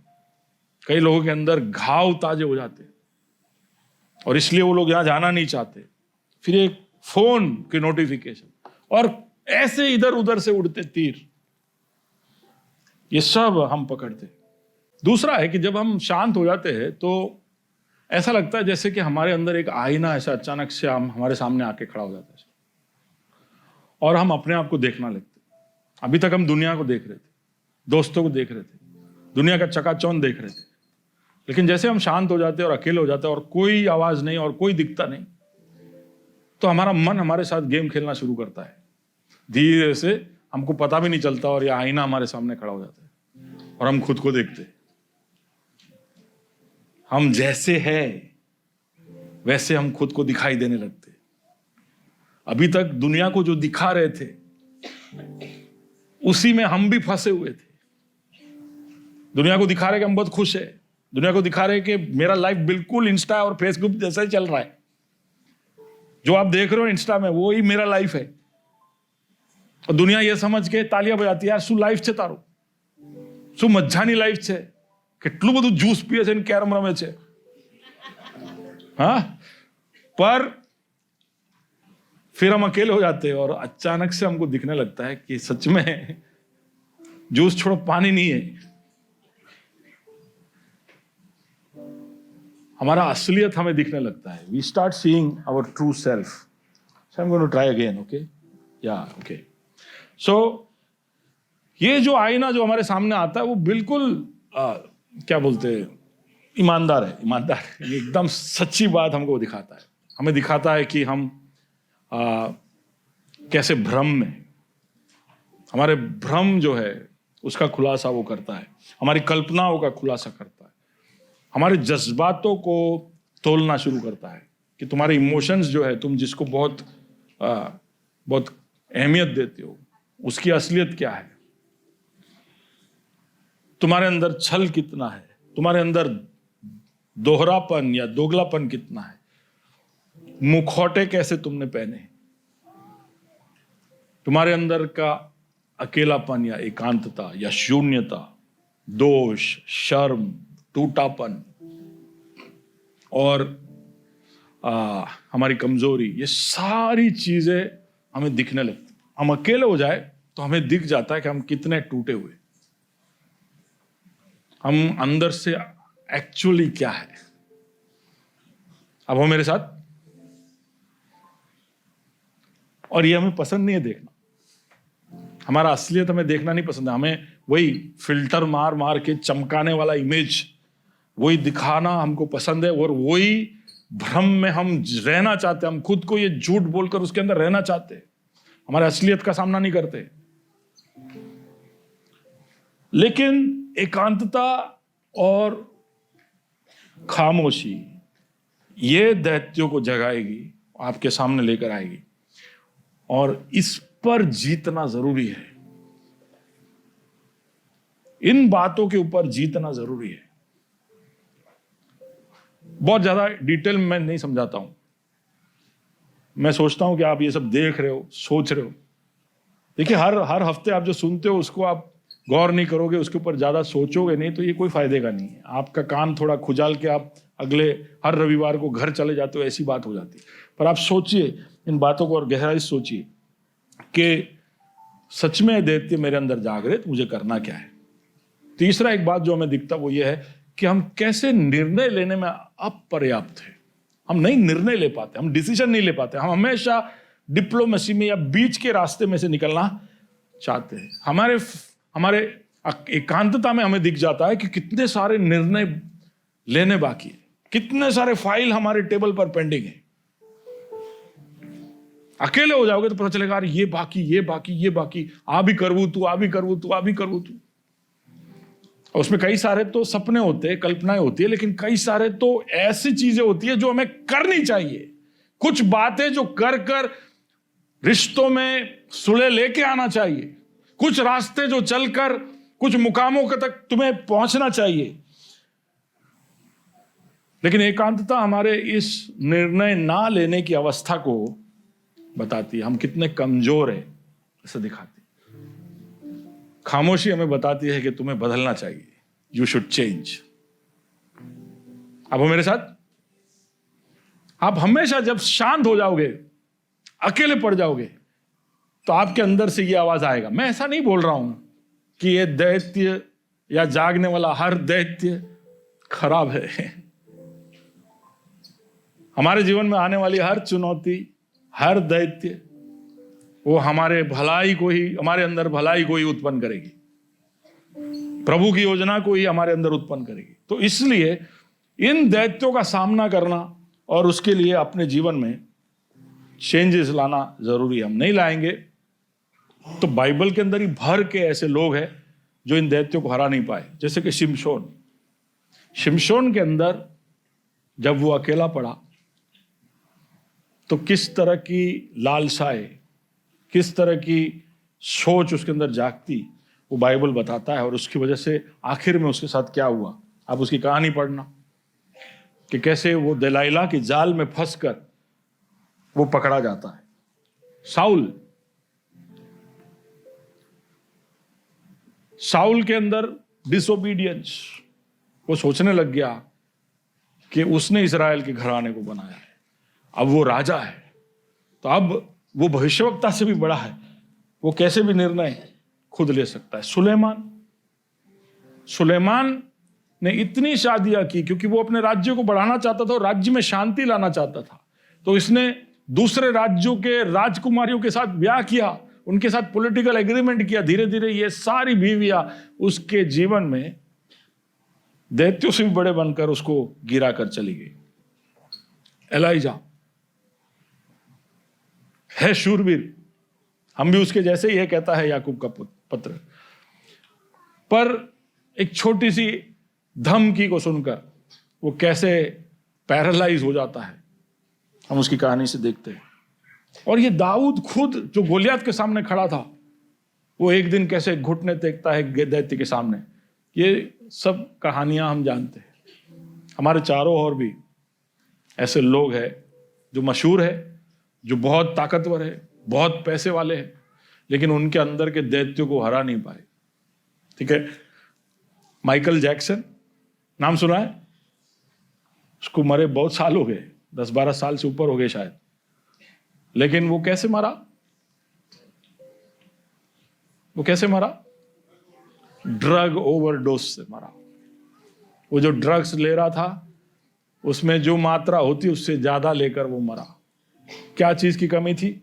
कई लोगों के अंदर घाव ताजे हो जाते हैं और इसलिए वो लोग यहां जाना नहीं चाहते। फिर एक फोन की नोटिफिकेशन और ऐसे इधर उधर से उड़ते तीर, ये सब हम पकड़ते। दूसरा है कि जब हम शांत हो जाते हैं तो ऐसा लगता है जैसे कि हमारे अंदर एक आईना ऐसा अचानक से हमारे सामने आके खड़ा हो जाता है और हम अपने आप को देखना लगते। अभी तक हम दुनिया को देख रहे थे, दोस्तों को देख रहे थे, दुनिया का चकाचौंध देख रहे थे, लेकिन जैसे हम शांत हो जाते हैं और अकेले हो जाते हैं और कोई आवाज नहीं और कोई दिखता नहीं, तो हमारा मन हमारे साथ गेम खेलना शुरू करता है। धीरे से हमको पता भी नहीं चलता और यह आईना हमारे सामने खड़ा हो जाता है और हम खुद को देखते। हम जैसे हैं वैसे हम खुद को दिखाई देने लगते। अभी तक दुनिया को जो दिखा रहे थे उसी में हम भी फंसे हुए थे। दुनिया को दिखा रहे कि हम बहुत खुश है, दुनिया को दिखा रहे कि मेरा लाइफ बिल्कुल इंस्टा और फेसबुक जैसा ही चल रहा है। जो आप देख रहे हो इंस्टा में वो ही मेरा लाइफ है। और दुनिया ये समझ के तालियां बजाती है, यार શું લાઈફ છે તારું, શું મજાની લાઈફ છે, કેટલું બધું જ્यूस પીએ છે ને કેરમ રમે છે। हाँ, पर फिर हम अकेले हो जाते हैं और अचानक से हमको दिखने लगता है कि सच में जूस छोड़ो पानी नहीं है। हमारा असलियत हमें दिखने लगता है। We start seeing our true self. So I am going to try again, okay? या ओके। सो ये जो आईना जो हमारे सामने आता है वो बिल्कुल क्या बोलते हैं, ईमानदार है। ईमानदार एकदम सच्ची बात हमको दिखाता है। हमें दिखाता है कि हम कैसे भ्रम में, हमारे भ्रम जो है उसका खुलासा वो करता है, हमारी कल्पनाओं का खुलासा करता है, हमारे जज्बातों को तोलना शुरू करता है कि तुम्हारे इमोशंस जो है, तुम जिसको बहुत बहुत अहमियत देते हो, उसकी असलियत क्या है, तुम्हारे अंदर छल कितना है, तुम्हारे अंदर दोहरापन या दोगलापन कितना है, मुखौटे कैसे तुमने पहने, तुम्हारे अंदर का अकेलापन या एकांतता या शून्यता, दोष, शर्म, टूटापन और हमारी कमजोरी, ये सारी चीजें हमें दिखने लगती। हम अकेले हो जाए तो हमें दिख जाता है कि हम कितने टूटे हुए, हम अंदर से एक्चुअली क्या है। अब हो मेरे साथ, और ये हमें पसंद नहीं है देखना। हमारा असलियत हमें देखना नहीं पसंद है, हमें वही फिल्टर मार मार के चमकाने वाला इमेज, वही दिखाना हमको पसंद है, और वही भ्रम में हम रहना चाहते हैं। हम खुद को ये झूठ बोलकर उसके अंदर रहना चाहते हैं, हमारे असलियत का सामना नहीं करते। लेकिन एकांतता और खामोशी ये दैत्यों को जगाएगी, आपके सामने लेकर आएगी, और इस पर जीतना जरूरी है। इन बातों के ऊपर जीतना जरूरी है। बहुत ज्यादा डिटेल में मैं नहीं समझाता हूं, मैं सोचता हूं कि आप ये सब देख रहे हो, सोच रहे हो। देखिए, हर हफ्ते आप जो सुनते हो उसको आप गौर नहीं करोगे, उसके ऊपर ज्यादा सोचोगे नहीं, तो ये कोई फायदे का नहीं है। आपका कान थोड़ा खुजाल के आप अगले हर रविवार को घर चले जाते हो, ऐसी बात हो जाती है। पर आप सोचिए इन बातों को और गहराई से सोचिए कि सच में दैत्य मेरे अंदर जाग रहे, तो मुझे करना क्या है। तीसरा एक बात जो हमें दिखता वो ये है कि हम कैसे निर्णय लेने में अपर्याप्त है। हम नहीं निर्णय ले पाते, हम डिसीजन नहीं ले पाते। हम हमेशा डिप्लोमेसी में या बीच के रास्ते में से निकलना चाहते हैं। हमारे एकांतता में हमें दिख जाता है कि कितने सारे निर्णय लेने बाकी है, कितने सारे फाइल हमारे टेबल पर पेंडिंग है। अकेले हो जाओगे तो पता चलेगा यार ये बाकी, ये बाकी, ये बाकी, आ भी करवू तू, आ भी करवू तू, आ भी करवू तू। उसमें कई सारे तो सपने होते हैं, कल्पनाएं होती है, लेकिन कई सारे तो ऐसी चीजें होती है जो हमें करनी चाहिए। कुछ बातें जो कर कर रिश्तों में सुलह लेके आना चाहिए, कुछ रास्ते जो चलकर कुछ मुकामों तक तुम्हें पहुंचना चाहिए। लेकिन एकांतता हमारे इस निर्णय ना लेने की अवस्था को बताती है, हम कितने कमजोर हैं ऐसा दिखाती। खामोशी हमें बताती है कि तुम्हें बदलना चाहिए, यू शुड चेंज। अब मेरे साथ, आप हमेशा जब शांत हो जाओगे, अकेले पड़ जाओगे, तो आपके अंदर से ये आवाज आएगा। मैं ऐसा नहीं बोल रहा हूं कि ये दैत्य या जागने वाला हर दैत्य खराब है। हमारे जीवन में आने वाली हर चुनौती, हर दैत्य, वो हमारे भलाई को ही, हमारे अंदर भलाई को ही उत्पन्न करेगी, प्रभु की योजना को ही हमारे अंदर उत्पन्न करेगी। तो इसलिए इन दैत्यों का सामना करना और उसके लिए अपने जीवन में चेंजेस लाना जरूरी है। हम नहीं लाएंगे तो बाइबल के अंदर ही भर के ऐसे लोग हैं जो इन दैत्यों को हरा नहीं पाए। जैसे कि शिमशोन के अंदर जब वो अकेला पड़ा तो किस तरह की लालसाएं, किस तरह की सोच उसके अंदर जागती, वो बाइबल बताता है। और उसकी वजह से आखिर में उसके साथ क्या हुआ, आप उसकी कहानी पढ़ना कि कैसे वो दलाइला के जाल में फंसकर वो पकड़ा जाता है। साउल के अंदर डिसोबीडियंस, वो सोचने लग गया कि उसने इजराइल के घराने को बनाया है, अब वो राजा है, तो अब वो भविष्यवक्ता से भी बड़ा है, वो कैसे भी निर्णय खुद ले सकता है। सुलेमान ने इतनी शादियां की क्योंकि वो अपने राज्य को बढ़ाना चाहता था और राज्य में शांति लाना चाहता था। तो इसने दूसरे राज्यों के राजकुमारियों के साथ ब्याह किया, उनके साथ पॉलिटिकल एग्रीमेंट किया। धीरे धीरे ये सारी बीवियां उसके जीवन में दैत्यों से भी बड़े बनकर उसको गिरा कर चली गई। एलाइजा है शूरवीर, हम भी उसके जैसे ही है, कहता है याकूब का पत्र। पर एक छोटी सी धमकी को सुनकर वो कैसे पैरालाइज हो जाता है, हम उसकी कहानी से देखते हैं। और ये दाऊद खुद जो गोलियत के सामने खड़ा था, वो एक दिन कैसे घुटने टेकता है दैत्य के सामने। ये सब कहानियां हम जानते हैं। हमारे चारों ओर भी ऐसे लोग हैं जो मशहूर है, जो बहुत ताकतवर है, बहुत पैसे वाले हैं, लेकिन उनके अंदर के दैत्यों को हरा नहीं पाए। ठीक है, माइकल जैक्सन नाम सुना है? उसको मरे बहुत साल हो गए, 10-12 साल से ऊपर हो गए शायद। लेकिन वो कैसे मरा? ड्रग ओवरडोज से मरा। वो जो ड्रग्स ले रहा था उसमें जो मात्रा होती उससे ज्यादा लेकर वो मरा। क्या चीज की कमी थी?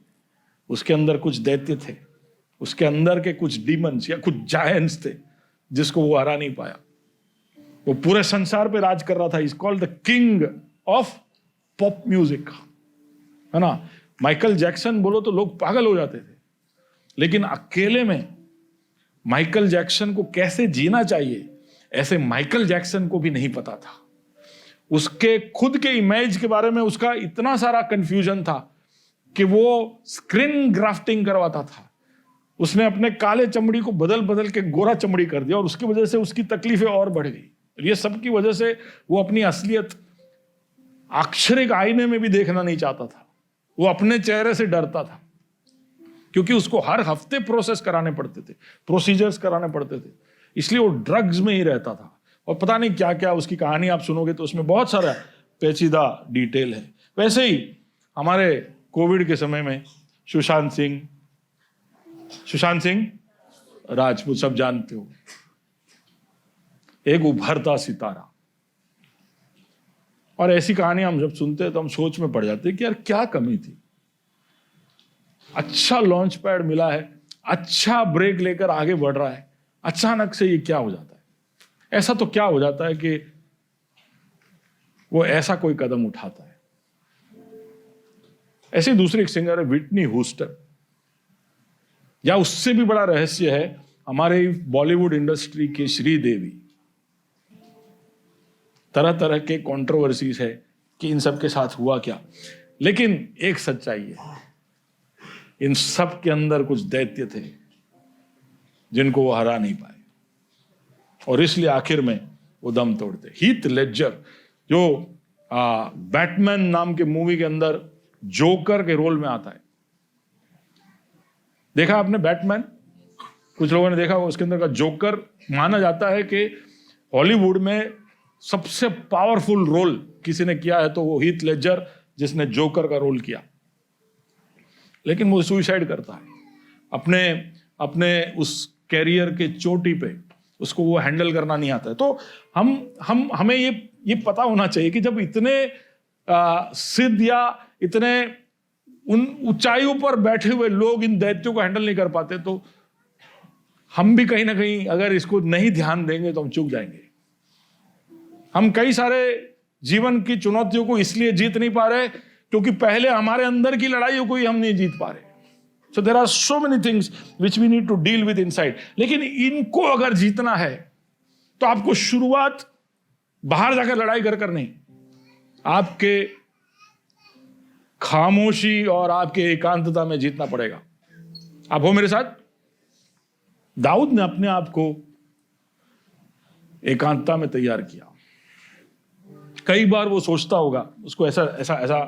उसके अंदर कुछ दैत्य थे, उसके अंदर के कुछ डीमंस या कुछ जायंट्स थे जिसको वो हरा नहीं पाया। वो पूरे संसार पे राज कर रहा था। Is called the king of pop music, है ना। माइकल जैक्सन बोलो तो लोग पागल हो जाते थे, लेकिन अकेले में माइकल जैक्सन को कैसे जीना चाहिए ऐसे माइकल जैक्सन को भी नहीं पता था। उसके खुद के इमेज के बारे में उसका इतना सारा कंफ्यूजन था कि वो स्क्रीन ग्राफ्टिंग करवाता था। उसने अपने काले चमड़ी को बदल बदल के गोरा चमड़ी कर दिया और उसकी वजह से उसकी तकलीफें और बढ़ गई। ये सब की वजह से वो अपनी असलियत अक्षरिक आईने में भी देखना नहीं चाहता था। वो अपने चेहरे से डरता था क्योंकि उसको हर हफ्ते प्रोसेस कराने पड़ते थे, प्रोसीजर्स कराने पड़ते थे, इसलिए वो ड्रग्स में ही रहता था। और पता नहीं क्या क्या उसकी कहानी आप सुनोगे तो उसमें बहुत सारा पेचीदा डिटेल है। वैसे ही हमारे कोविड के समय में सुशांत सिंह राजपूत, सब जानते हो, एक उभरता सितारा। और ऐसी कहानी हम जब सुनते हैं तो हम सोच में पड़ जाते हैं कि यार क्या कमी थी। अच्छा लॉन्च पैड मिला है, अच्छा ब्रेक लेकर आगे बढ़ रहा है, अचानक से ये क्या हो जाता है। ऐसा तो क्या हो जाता है कि वो ऐसा कोई कदम उठाता है। ऐसी दूसरी एक सिंगर है विटनी ह्यूस्टन, या उससे भी बड़ा रहस्य है हमारे बॉलीवुड इंडस्ट्री की श्रीदेवी। तरह तरह के कंट्रोवर्सीज है कि इन सब के साथ हुआ क्या, लेकिन एक सच्चाई है, इन सब के अंदर कुछ दैत्य थे जिनको वो हरा नहीं पाए और इसलिए आखिर में वो दम तोड़ते। हीथ लेडजर जो बैटमैन नाम के मूवी के अंदर जोकर के रोल में आता है, देखा आपने बैटमैन? कुछ लोगों ने देखा, उसके अंदर का जोकर माना जाता है कि हॉलीवुड में सबसे पावरफुल रोल किसी ने किया है तो वो हीथ लेडजर, जिसने जोकर का रोल किया। लेकिन वो सुसाइड करता है अपने उस कैरियर के चोटी पे, उसको वो हैंडल करना नहीं आता है। तो हमें ये पता होना चाहिए कि जब इतने सिद्ध या इतने उन ऊंचाइयों पर बैठे हुए लोग इन दैत्यों को हैंडल नहीं कर पाते, तो हम भी कहीं ना कहीं अगर इसको नहीं ध्यान देंगे तो हम चूक जाएंगे। हम कई सारे जीवन की चुनौतियों को इसलिए जीत नहीं पा रहे क्योंकि पहले हमारे अंदर की लड़ाइयों को ही हम नहीं जीत पा रहे। So there are so many things which we need to deal with inside. लेकिन इनको अगर जीतना है तो आपको शुरुआत बाहर जाकर लड़ाई कर नहीं, आपके खामोशी और आपके एकांतता में जीतना पड़ेगा। आप हो मेरे साथ? दाऊद ने अपने आप को एकांतता में तैयार किया। कई बार वो सोचता होगा, उसको ऐसा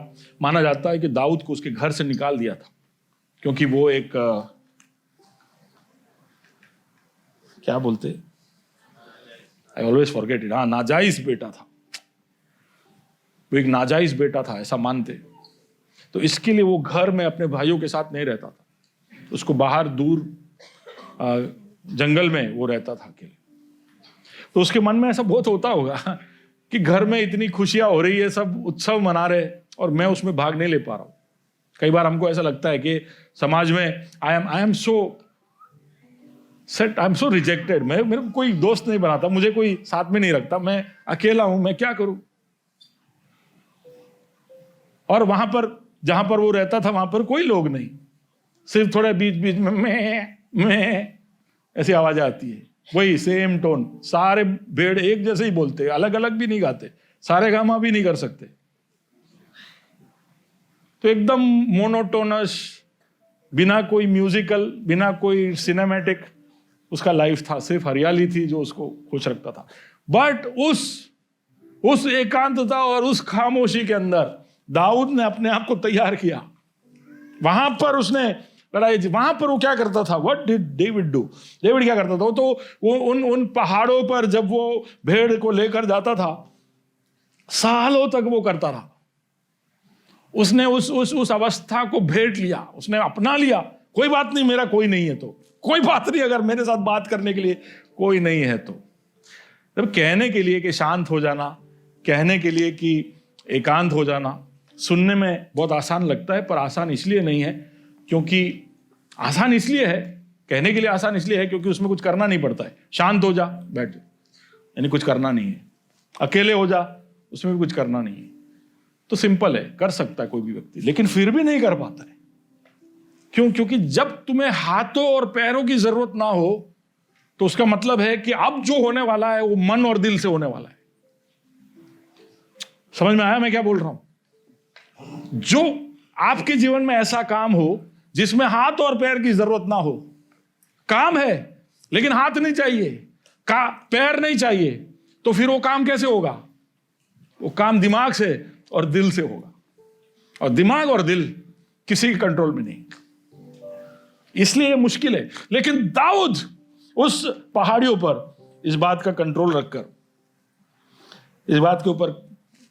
माना जाता है कि दाऊद को उसके घर से निकाल दिया था क्योंकि वो एक क्या बोलते, आई ऑलवेज फॉरगेट इट, नाजायज बेटा था। वो एक नाजायज बेटा था ऐसा मानते। तो इसके लिए वो घर में अपने भाइयों के साथ नहीं रहता था, उसको बाहर दूर जंगल में वो रहता था अकेले। तो उसके मन में ऐसा बहुत होता होगा कि घर में इतनी खुशियां हो रही है, सब उत्सव मना रहे और मैं उसमें भाग नहीं ले पा रहा हूं। कई बार हमको ऐसा लगता है कि समाज में आई एम सो रिजेक्टेड, मेरे को कोई दोस्त नहीं बनाता, मुझे कोई साथ में नहीं रखता, मैं अकेला हूं, मैं क्या करूं। और वहां पर जहां पर वो रहता था वहां पर कोई लोग नहीं, सिर्फ थोड़ा बीच बीच में मैं ऐसी आवाज आती है, वही सेम टोन। सारे भेड़ एक जैसे ही बोलते, अलग अलग भी नहीं गाते, सारे गामा भी नहीं कर सकते। तो एकदम मोनोटोनस, बिना कोई म्यूजिकल, बिना कोई सिनेमैटिक उसका लाइफ था, सिर्फ हरियाली थी जो उसको खुश रखता था। बट उस एकांतता और उस खामोशी के अंदर दाऊद ने अपने आप को तैयार किया। वहां पर उसने लड़ाई, वहां पर वो क्या करता था? What did David do? David क्या करता था? तो वो उन पहाड़ों पर जब वो भेड़ को लेकर जाता था, सालों तक वो करता रहा। उसने उस अवस्था को भेंट लिया, उसने अपना लिया। कोई बात नहीं, मेरा कोई नहीं है तो कोई बात नहीं, अगर मेरे साथ बात करने के लिए कोई नहीं है तो। जब कहने के लिए कि शांत हो जाना, कहने के लिए कि एकांत हो जाना, सुनने में बहुत आसान लगता है, पर आसान इसलिए नहीं है क्योंकि आसान इसलिए है कहने के लिए आसान इसलिए है क्योंकि उसमें कुछ करना नहीं पड़ता है। शांत हो जा, बैठ जा, यानी कुछ करना नहीं है। अकेले हो जा, उसमें भी कुछ करना नहीं है। तो सिंपल है, कर सकता है कोई भी व्यक्ति, लेकिन फिर भी नहीं कर पाता है। क्यों? क्योंकि जब तुम्हें हाथों और पैरों की जरूरत ना हो तो उसका मतलब है कि अब जो होने वाला है वो मन और दिल से होने वाला है। समझ में आया मैं क्या बोल रहा हूं? जो आपके जीवन में ऐसा काम हो जिसमें हाथ और पैर की जरूरत ना हो, काम है लेकिन हाथ नहीं चाहिए, पैर नहीं चाहिए, तो फिर वो काम कैसे होगा? वो काम दिमाग से और दिल से होगा, और दिमाग और दिल किसी के कंट्रोल में नहीं। इसलिए ये मुश्किल है। लेकिन दाऊद उस पहाड़ियों पर इस बात का कंट्रोल रखकर, इस बात के ऊपर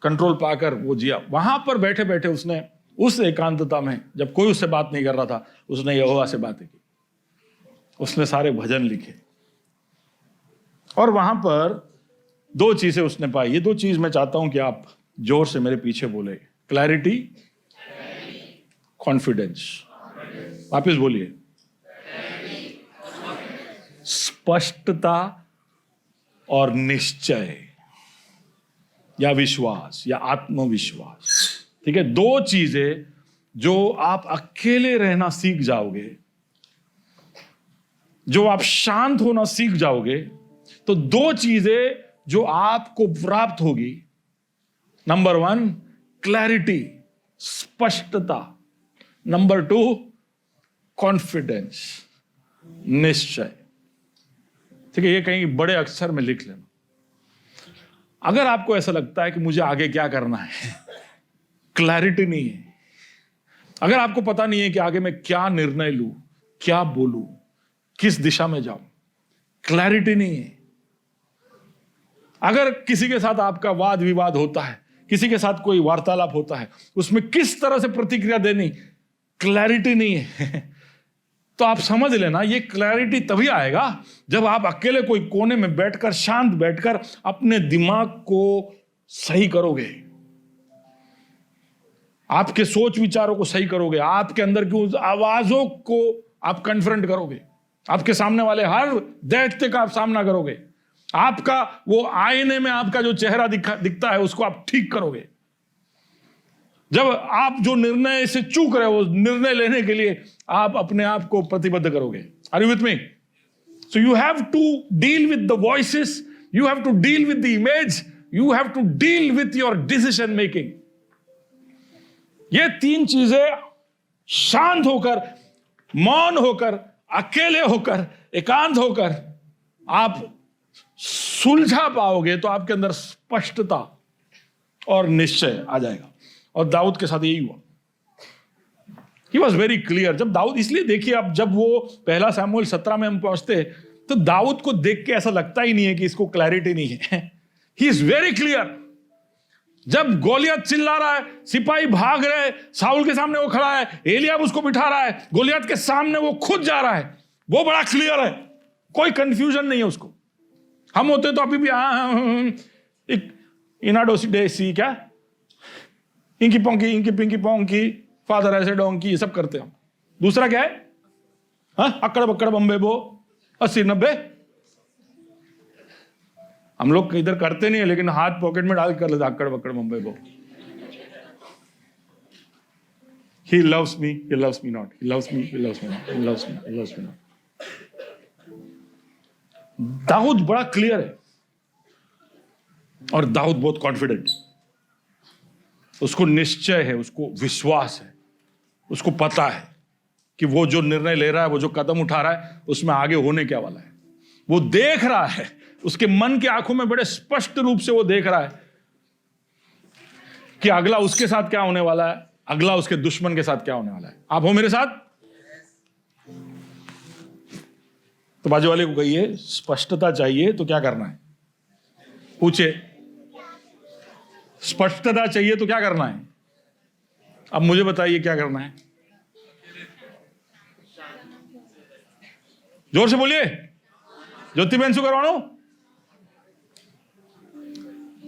कंट्रोल पाकर वो जिया। वहां पर बैठे बैठे उसने उस एकांतता में, जब कोई उससे बात नहीं कर रहा था, उसने यहोवा से बातें की, उसने सारे भजन लिखे। और वहां पर दो चीजें उसने पाई। ये दो चीज मैं चाहता हूं कि आप जोर से मेरे पीछे बोले। Clarity, confidence. वापिस बोलिए, स्पष्टता और निश्चय या विश्वास या आत्मविश्वास। ठीक है, दो चीजें जो आप अकेले रहना सीख जाओगे, जो आप शांत होना सीख जाओगे, तो दो चीजें जो आपको प्राप्त होगी। नंबर 1 क्लैरिटी, स्पष्टता। नंबर 2 कॉन्फिडेंस, निश्चय। ठीक है, ये कहीं बड़े अक्षर में लिख लेना। अगर आपको ऐसा लगता है कि मुझे आगे क्या करना है, क्लैरिटी नहीं है, अगर आपको पता नहीं है कि आगे मैं क्या निर्णय लूं, क्या बोलूं, किस दिशा में जाऊं, क्लैरिटी नहीं है, अगर किसी के साथ आपका वाद विवाद होता है, किसी के साथ कोई वार्तालाप होता है, उसमें किस तरह से प्रतिक्रिया देनी, क्लैरिटी नहीं है, तो आप समझ लेना ये क्लैरिटी तभी आएगा जब आप अकेले कोई कोने में बैठकर, शांत बैठकर अपने दिमाग को सही करोगे, आपके सोच विचारों को सही करोगे, आपके अंदर की उस आवाजों को आप कन्फ्रंट करोगे, आपके सामने वाले हर दैत्य का आप सामना करोगे, आपका वो आईने में आपका जो चेहरा दिखता है उसको आप ठीक करोगे। जब आप जो निर्णय से चूक रहे हो, निर्णय लेने के लिए आप अपने आप को प्रतिबद्ध करोगे। Are you with me? So you have to deal with the voices, you have to deal with the image, you have to deal with your decision making. ये तीन चीजें शांत होकर, मौन होकर, अकेले होकर, एकांत होकर आप सुलझा पाओगे तो आपके अंदर स्पष्टता और निश्चय आ जाएगा। और दाऊद के साथ यही हुआ। He was very clear। जब दाऊद, इसलिए देखिए आप, जब वो 1 शमूएल 17 में हम पहुंचते तो दाऊद को देख के ऐसा लगता ही नहीं है कि इसको क्लैरिटी नहीं है। He is very clear। जब गोलियत चिल्ला रहा है, सिपाही भाग रहे, साउल के सामने वो खड़ा है, एलियाब उसको बिठा रहा है, गोलियत के सामने वो खुद जा रहा है, वो बड़ा क्लियर है, कोई कंफ्यूजन नहीं है उसको। हम होते तो अभी भी इनाडोसी क्या, inky ponky, inky pinky ponky, father ऐसे डोंकी, ये सब करते हैं हम। दूसरा क्या है? हाँ, अक्कड़ बक्कड़ बम्बे बो 80-90। हम लोग इधर करते नहीं है, लेकिन हाथ पॉकेट में डाल कर लेते, अक्कड़ बक्कड़ बम्बे बो। He loves me, he loves me not, he loves me, he loves me not, he loves me, he loves me not। Dawood बड़ा क्लियर है और दाऊद बहुत कॉन्फिडेंट है। उसको निश्चय है, उसको विश्वास है, उसको पता है कि वो जो निर्णय ले रहा है, वो जो कदम उठा रहा है, उसमें आगे होने क्या वाला है। वो देख रहा है, उसके मन की आंखों में बड़े स्पष्ट रूप से वो देख रहा है कि अगला उसके साथ क्या होने वाला है, अगला उसके दुश्मन के साथ क्या होने वाला है। आप हो मेरे साथ? तो बाजू वाले को कहिए, स्पष्टता चाहिए तो क्या करना है? पूछे, स्पष्टता चाहिए तो क्या करना है? अब मुझे बताइए क्या करना है? जोर से बोलिए, ज्योति बेन શું કરવાનું?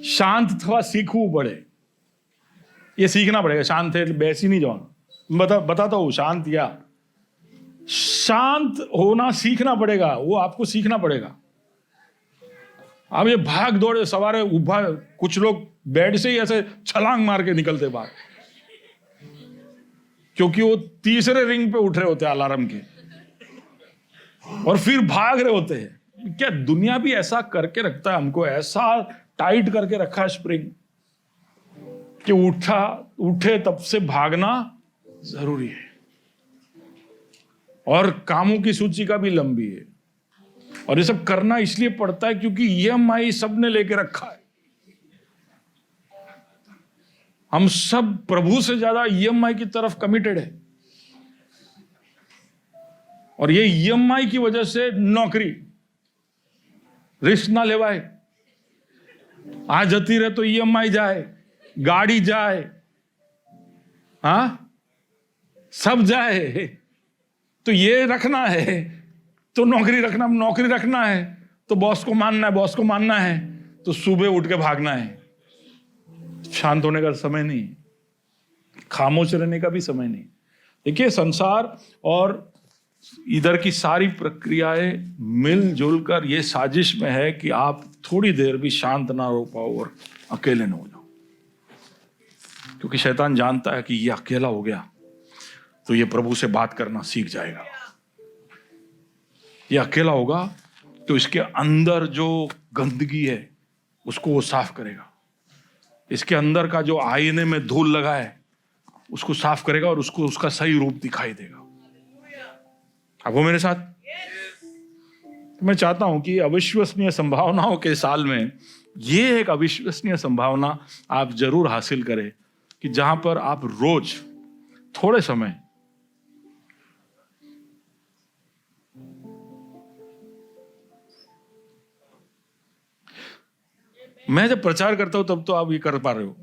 शांत थवा सीखવું પડે। ये सीखना पड़ेगा। शांत है बैस ही नहीं जाओ। बताता हूं, शांत या शांत होना सीखना पड़ेगा, वो आपको सीखना पड़ेगा। अब ये भाग दौड़ सवारे उभा, कुछ लोग बेड से ही ऐसे छलांग मार के निकलते बाहर, क्योंकि वो तीसरे रिंग पे उठ रहे होते हैं अलार्म के, और फिर भाग रहे होते हैं। क्या दुनिया भी ऐसा करके रखता है हमको, ऐसा टाइट करके रखा है स्प्रिंग कि उठे तब से भागना जरूरी है। और कामों की सूची का भी लंबी है, और ये सब करना इसलिए पड़ता है क्योंकि ईएमआई सबने लेके रखा है। हम सब प्रभु से ज्यादा ईएमआई की तरफ कमिटेड है, और ये ईएमआई की वजह से नौकरी रिस्क ना लेवाए, आज जती रहे तो ईएमआई जाए, गाड़ी जाए, हाँ सब जाए, तो ये रखना है तो नौकरी रखना है तो बॉस को मानना है तो सुबह उठ के भागना है। शांत होने का समय नहीं, खामोश रहने का भी समय नहीं। देखिए, संसार और इधर की सारी प्रक्रियाएं मिलजुल कर ये साजिश में है कि आप थोड़ी देर भी शांत ना हो पाओ और अकेले न हो जाओ, क्योंकि शैतान जानता है कि ये अकेला हो गया तो ये प्रभु से बात करना सीख जाएगा। ये अकेला होगा तो इसके अंदर जो गंदगी है उसको वो साफ करेगा, इसके अंदर का जो आईने में धूल लगा है उसको साफ करेगा और उसको उसका सही रूप दिखाई देगा। अब वो मेरे साथ, मैं चाहता हूं कि अविश्वसनीय संभावनाओं के साल में ये एक अविश्वसनीय संभावना आप जरूर हासिल करें कि जहां पर आप रोज थोड़े समय मैं जब प्रचार करता हूं तब तो आप ये कर पा रहे हो,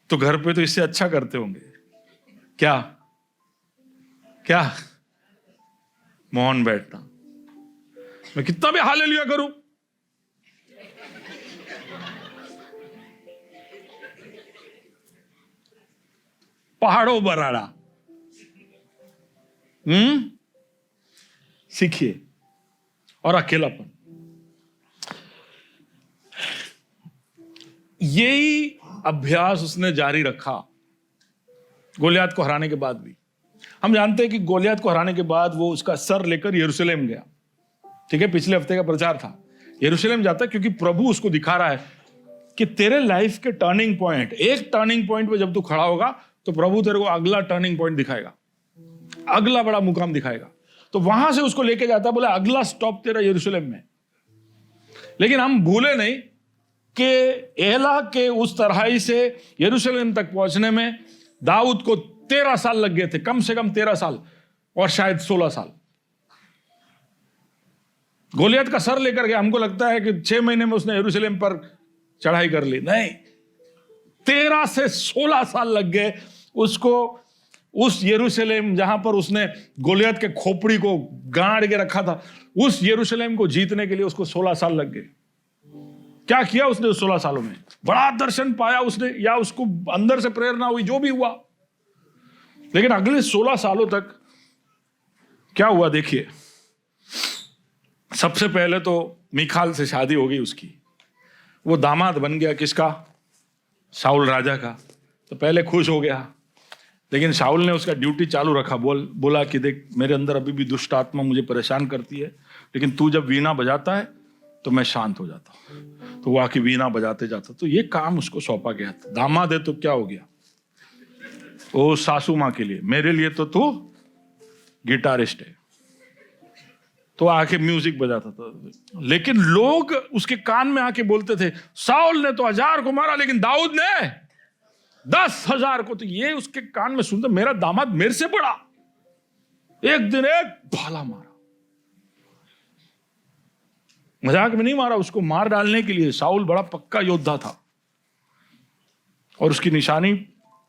तो घर पे तो इससे अच्छा करते होंगे। क्या क्या मौन बैठना, मैं कितना भी हालेलुया करूं, पहाड़ों बराड़ा। सीखिए। और अकेलापन, यही अभ्यास उसने जारी रखा गोलियत को हराने के बाद भी। हम जानते हैं कि गोलियत को हराने के बाद वो उसका सर लेकर यरूशलेम गया। ठीक है, पिछले हफ्ते का प्रचार था, यरूशलेम जाता है क्योंकि प्रभु उसको दिखा रहा है कि तेरे लाइफ के टर्निंग पॉइंट, एक टर्निंग पॉइंट पे जब तू खड़ा होगा तो प्रभु तेरे को अगला टर्निंग पॉइंट दिखाएगा, अगला बड़ा मुकाम दिखाएगा। तो वहां से उसको लेके जाता, बोला अगला स्टॉप तेरा यरूशलेम में। लेकिन हम भूले नहीं कि एला के उस तराई से यरूशलेम तक पहुंचने में दाऊद को 13 साल लग गए थे, कम से कम 13 साल और शायद 16 साल। गोलियत का सर लेकर गया, हमको लगता है कि 6 महीने में उसने यरूशलेम पर चढ़ाई कर ली, नहीं, 13 से 16 साल लग गए उसको उस यरूशलेम जहां पर उसने गोलियत के खोपड़ी को गाड़ के रखा था, उस यरूशलेम को जीतने के लिए उसको 16 साल लग गए। क्या किया उसने उस 16 सालों में? बड़ा दर्शन पाया उसने, या उसको अंदर से प्रेरणा हुई, जो भी हुआ। लेकिन अगले 16 सालों तक क्या हुआ देखिए। सबसे पहले तो मीकाल से शादी हो गई उसकी, वो दामाद बन गया किसका? शाऊल राजा का। तो पहले खुश हो गया, लेकिन शाऊल ने उसका ड्यूटी चालू रखा, बोला कि देख, मेरे अंदर अभी भी दुष्ट आत्मा मुझे परेशान करती है, लेकिन तू जब वीणा बजाता है तो मैं शांत हो जाता हूं। तो वो आके वीणा बजाते जाता। तो ये काम उसको सौंपा गया था। दामाद है तो क्या हो गया, वो सासू माँ के लिए, मेरे लिए तो तू गिटारिस्ट है, तो आके म्यूजिक बजाता था। लेकिन लोग उसके कान में आके बोलते थे, शाऊल ने तो 1000 को मारा लेकिन दाऊद ने 10,000 को। तो ये उसके कान में सुनते, मेरा दामाद मेरे से बड़ा, एक दिन एक भाला मारा। मजाक में नहीं मारा, उसको मार डालने के लिए। शाऊल बड़ा पक्का योद्धा था और उसकी निशानी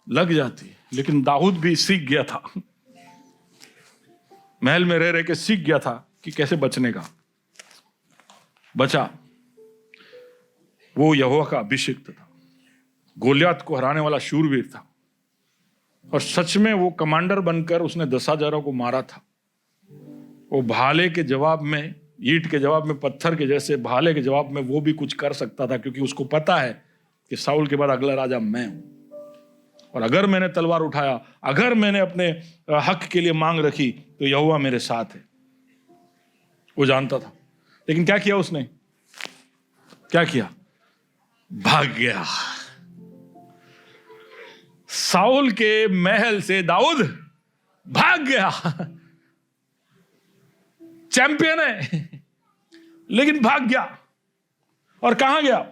लग जाती, लेकिन दाऊद भी सीख गया था, महल में रह रह के सीख गया था कि कैसे बचने का। बचा। वो यहोवा का अभिषिक्त था, गोलियत को हराने वाला शूरवीर था। और सच में वो कमांडर बनकर उसने 10,000 को मारा था। वो भाले के जवाब में, ईंट के जवाब में पत्थर के जैसे भाले के जवाब में वो भी कुछ कर सकता था, क्योंकि उसको पता है कि साउल के बाद अगला राजा मैं हूं, और अगर मैंने तलवार उठाया, अगर मैंने अपने हक के लिए मांग रखी, तो यहोवा मेरे साथ है। वो जानता था। लेकिन क्या किया उसने? क्या किया? भाग गया। साउल के महल से दाऊद भाग गया। चैंपियन है लेकिन भाग गया। और कहां गया?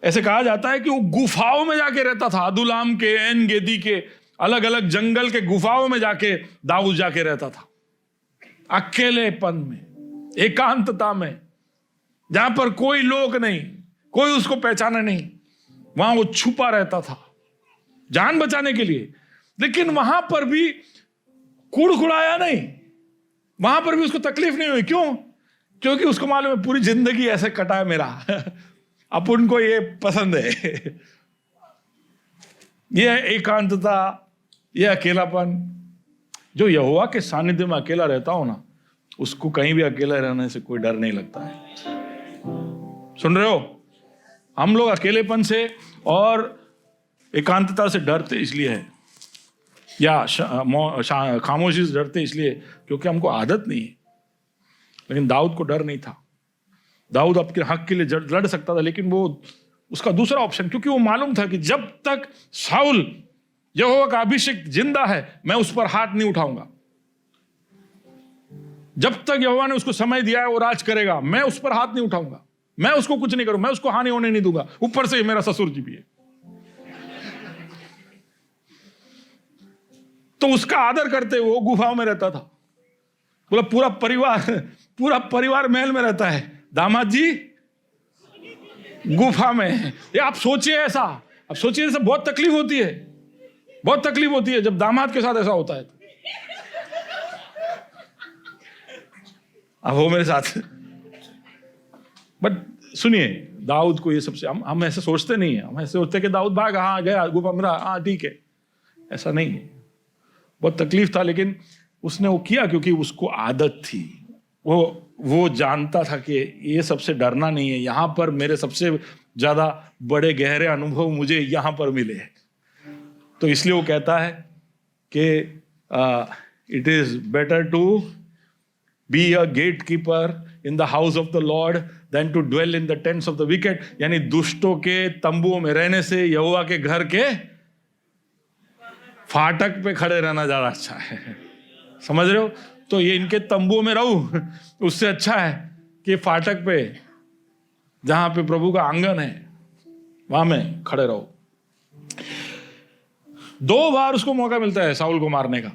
ऐसे कहा जाता है कि वो गुफाओं में जाके रहता था। अदुलाम के, एन गेदी के, अलग अलग जंगल के गुफाओं में जाके दाऊद जाके रहता था, अकेलेपन में, एकांतता में, जहां पर कोई लोग नहीं, कोई उसको पहचाने नहीं, वहां वो छुपा रहता था जान बचाने के लिए। लेकिन वहां पर भी कुड़कुड़ाया नहीं, वहां पर भी उसको तकलीफ नहीं हुई। क्यों? क्योंकि उसको मालूम है पूरी जिंदगी ऐसे कटा है मेरा, अपन को ये पसंद है। ये एकांतता, ये अकेलापन। जो यहोवा के सानिध्य में अकेला रहता हो ना, उसको कहीं भी अकेला रहने से कोई डर नहीं लगता है। सुन रहे हो? हम लोग अकेलेपन से और एकांतता से डरते इसलिए है, या खामोशी से डरते इसलिए क्योंकि हमको आदत नहीं है। लेकिन दाऊद को डर नहीं था। दाऊद अपने हक के लिए लड़ सकता था, लेकिन वो उसका दूसरा ऑप्शन, क्योंकि वो मालूम था कि जब तक साउल, यहोवा का अभिषेक जिंदा है, मैं उस पर हाथ नहीं उठाऊंगा। जब तक यहोवा ने उसको समय दिया है वो राज करेगा, मैं उस पर हाथ नहीं उठाऊंगा, मैं उसको कुछ नहीं करूं, मैं उसको हानि होने नहीं दूंगा। ऊपर से मेरा ससुर जी भी है, तो उसका आदर करते हुए वो गुफाओं में रहता था। बोला पूरा परिवार महल में रहता है, दामाद जी गुफा में। ये आप सोचिए ऐसा, अब सोचिए ऐसा, बहुत तकलीफ होती है, बहुत तकलीफ होती है जब दामाद के साथ ऐसा होता है। अब हो मेरे साथ। बट सुनिए, दाऊद को ये सबसे, हम ऐसे सोचते नहीं है। हम ऐसे सोचते कि दाऊद भाग, हाँ गया गुफा में, हाँ ठीक है। ऐसा नहीं है। बहुत तकलीफ था, लेकिन उसने वो किया क्योंकि उसको आदत थी। वो जानता था कि ये सबसे डरना नहीं है, यहां पर मेरे सबसे ज्यादा बड़े गहरे अनुभव मुझे यहां पर मिले हैं। तो इसलिए वो कहता है कि it is better to be a gate keeper in the house of the Lord than to dwell in the tents of the wicked. यानी दुष्टों के तंबुओं में रहने से यहोवा के घर के फाटक पे खड़े रहना ज्यादा अच्छा है। समझ रहे हो? तो ये इनके तंबुओं में रहूं, उससे अच्छा है कि फाटक पे, जहां पे प्रभु का आंगन है, वहां में खड़े रहो। 2 बार उसको मौका मिलता है साउल को मारने का,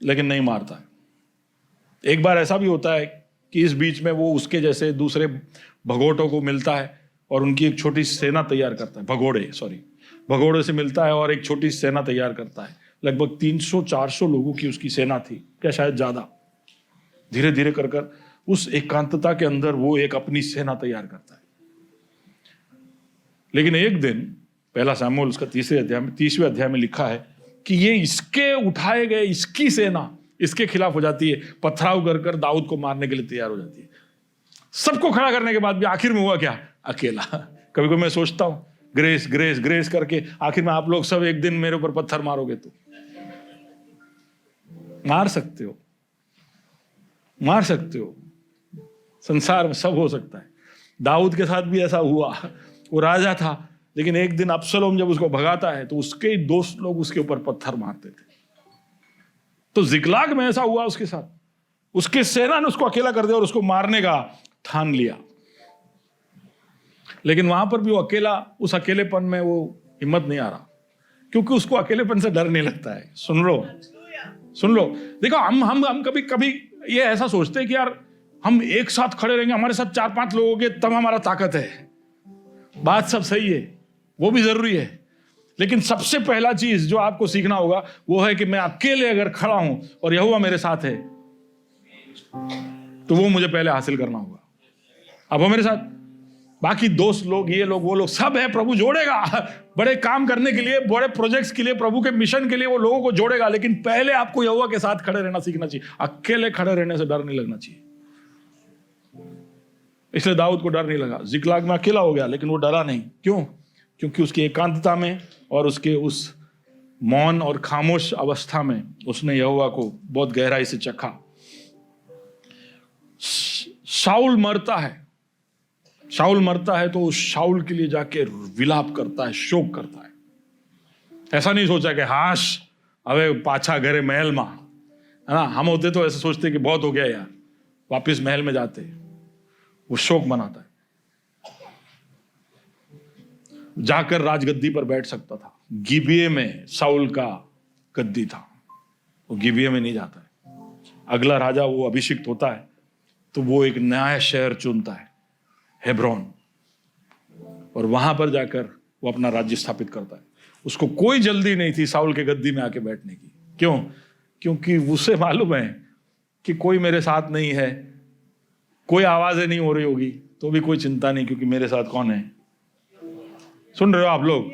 लेकिन नहीं मारता है। एक बार ऐसा भी होता है कि इस बीच में वो उसके जैसे दूसरे भगोड़ों को मिलता है और उनकी एक छोटी सेना तैयार करता है। भगोड़े से मिलता है और एक छोटी सेना तैयार करता है। लगभग 300-400 लोगों की उसकी सेना थी, क्या शायद ज्यादा। धीरे धीरे कर उस एकांतता के अंदर वो एक अपनी सेना तैयार करता है। लेकिन एक दिन, पहला शमूएल उसका 30वें अध्याय में लिखा है कि ये इसके उठाए गए, इसकी सेना इसके खिलाफ हो जाती है, पथराव कर दाऊद को मारने के लिए तैयार हो जाती है। सबको खड़ा करने के बाद भी आखिर में हुआ क्या? अकेला। कभी कभी मैं सोचता हूं, ग्रेस ग्रेस ग्रेस करके आखिर में आप लोग सब एक दिन मेरे ऊपर पत्थर मारोगे तो मार सकते हो। संसार में सब हो सकता है। दाऊद के साथ भी ऐसा हुआ। वो राजा था, लेकिन एक दिन अब्सलोम जब उसको भगाता है तो उसके ही दोस्त लोग उसके ऊपर पत्थर मारते थे। तो जिकलाग में ऐसा हुआ उसके साथ। उसके सेना ने उसको अकेला कर दिया और उसको मारने का ठान लिया। लेकिन वहां पर भी वो अकेला, उस अकेलेपन में वो हिम्मत नहीं आ रहा, क्योंकि उसको अकेलेपन से डर नहीं लगता है। सुन लो। देखो, हम कभी ये ऐसा सोचते हैं कि यार हम एक साथ खड़े रहेंगे, हमारे साथ 4-5 लोग होंगे तब हमारा ताकत है। बात सब सही है, वो भी जरूरी है। लेकिन सबसे पहला चीज जो आपको सीखना होगा वो है कि मैं अकेले अगर खड़ा हूं और यहोवा मेरे साथ है, तो वो मुझे पहले हासिल करना होगा। अब वो मेरे साथ, बाकी दोस्त लोग, ये लोग, वो लोग सब है, प्रभु जोड़ेगा बड़े काम करने के लिए, बड़े प्रोजेक्ट्स के लिए, प्रभु के मिशन के लिए वो लोगों को जोड़ेगा। लेकिन पहले आपको यहोवा के साथ खड़े रहना सीखना चाहिए। अकेले खड़े रहने से डर नहीं लगना चाहिए। इसलिए दाऊद को डर नहीं लगा। जिकलाग में अकेला हो गया लेकिन वो डरा नहीं। क्यों? क्योंकि उसकी एकांतता में और उसके उस मौन और खामोश अवस्था में उसने यहोवा को बहुत गहराई से चखा। शाऊल मरता है, शाऊल मरता है तो उस शाऊल के लिए जाके विलाप करता है, शोक करता है। ऐसा नहीं सोचा कि हाश अबे पाछा घरे महल में, है ना। हम होते तो ऐसे सोचते कि बहुत हो गया यार, वापिस महल में जाते। वो शोक मनाता है, जाकर राजगद्दी पर बैठ सकता था। गिबिये में शाऊल का गद्दी था, वो गिबिये में नहीं जाता है। अगला राजा वो अभिषिक्त होता है तो वो एक नया शहर चुनता है, हेब्रोन, और वहां पर जाकर वो अपना राज्य स्थापित करता है। उसको कोई जल्दी नहीं थी शाऊल के गद्दी में आके बैठने की। क्यों? क्योंकि उसे मालूम है कि कोई मेरे साथ नहीं है, कोई आवाजें नहीं हो रही होगी तो भी कोई चिंता नहीं, क्योंकि मेरे साथ कौन है। सुन रहे हो आप लोग?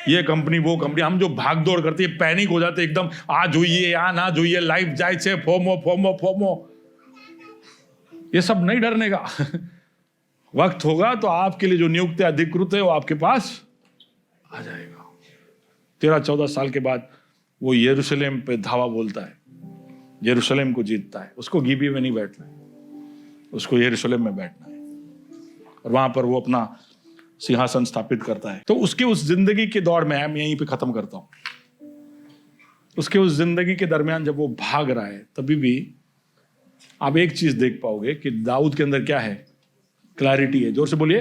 ये कंपनी वो कंपनी, हम जो भाग दौड़ करती है, पैनिक हो जाते एकदम, आज हुई आ ना જોઈએ, लाइफ जाए छे, फोमो फोमो फोमो, ये सब नहीं डरने का। वक्त होगा तो आपके लिए जो नियुक्त अधिकृत है वो आपके पास आ जाएगा। 13-14 साल के बाद वो यरूशलेम पे धावा बोलता है, यरूशलेम को जीतता है। उसको गिबी में नहीं बैठना है, उसको यरूशलेम में बैठना है, और वहां पर वो अपना सिंहासन स्थापित करता है। तो उसके उस जिंदगी के दौर में, मैं यहीं पे खत्म करता हूं, उसके उस जिंदगी के दरमियान जब वो भाग रहा है, तभी भी आप एक चीज देख पाओगे कि दाऊद के अंदर क्या है? क्लैरिटी है। जोर से बोलिए,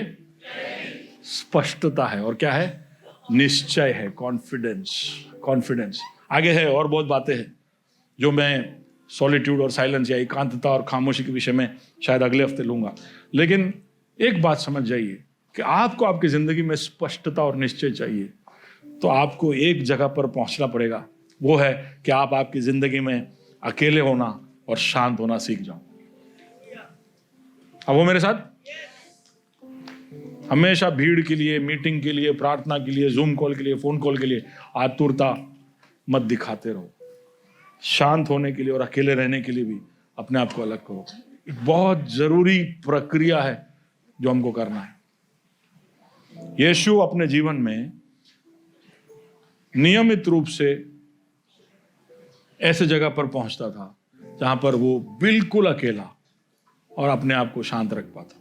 स्पष्टता है। और क्या है? निश्चय है, कॉन्फिडेंस। कॉन्फिडेंस आगे है, और बहुत बातें हैं जो मैं सॉलिट्यूड और साइलेंस या एकांतता और खामोशी के विषय में शायद अगले हफ्ते लूंगा। लेकिन एक बात समझ जाइए कि आपको आपकी जिंदगी में स्पष्टता और निश्चय चाहिए तो आपको एक जगह पर पहुंचना पड़ेगा। वो है कि आप आपकी जिंदगी में अकेले होना और शांत होना सीख जाओ। अब वो मेरे साथ, हमेशा भीड़ के लिए, मीटिंग के लिए, प्रार्थना के लिए, जूम कॉल के लिए, फोन कॉल के लिए आतुरता मत दिखाते रहो। शांत होने के लिए और अकेले रहने के लिए भी अपने आप को अलग करो। एक बहुत जरूरी प्रक्रिया है जो हमको करना है। यीशु अपने जीवन में नियमित रूप से ऐसे जगह पर पहुंचता था जहां पर वो बिल्कुल अकेला और अपने आप को शांत रख पाता।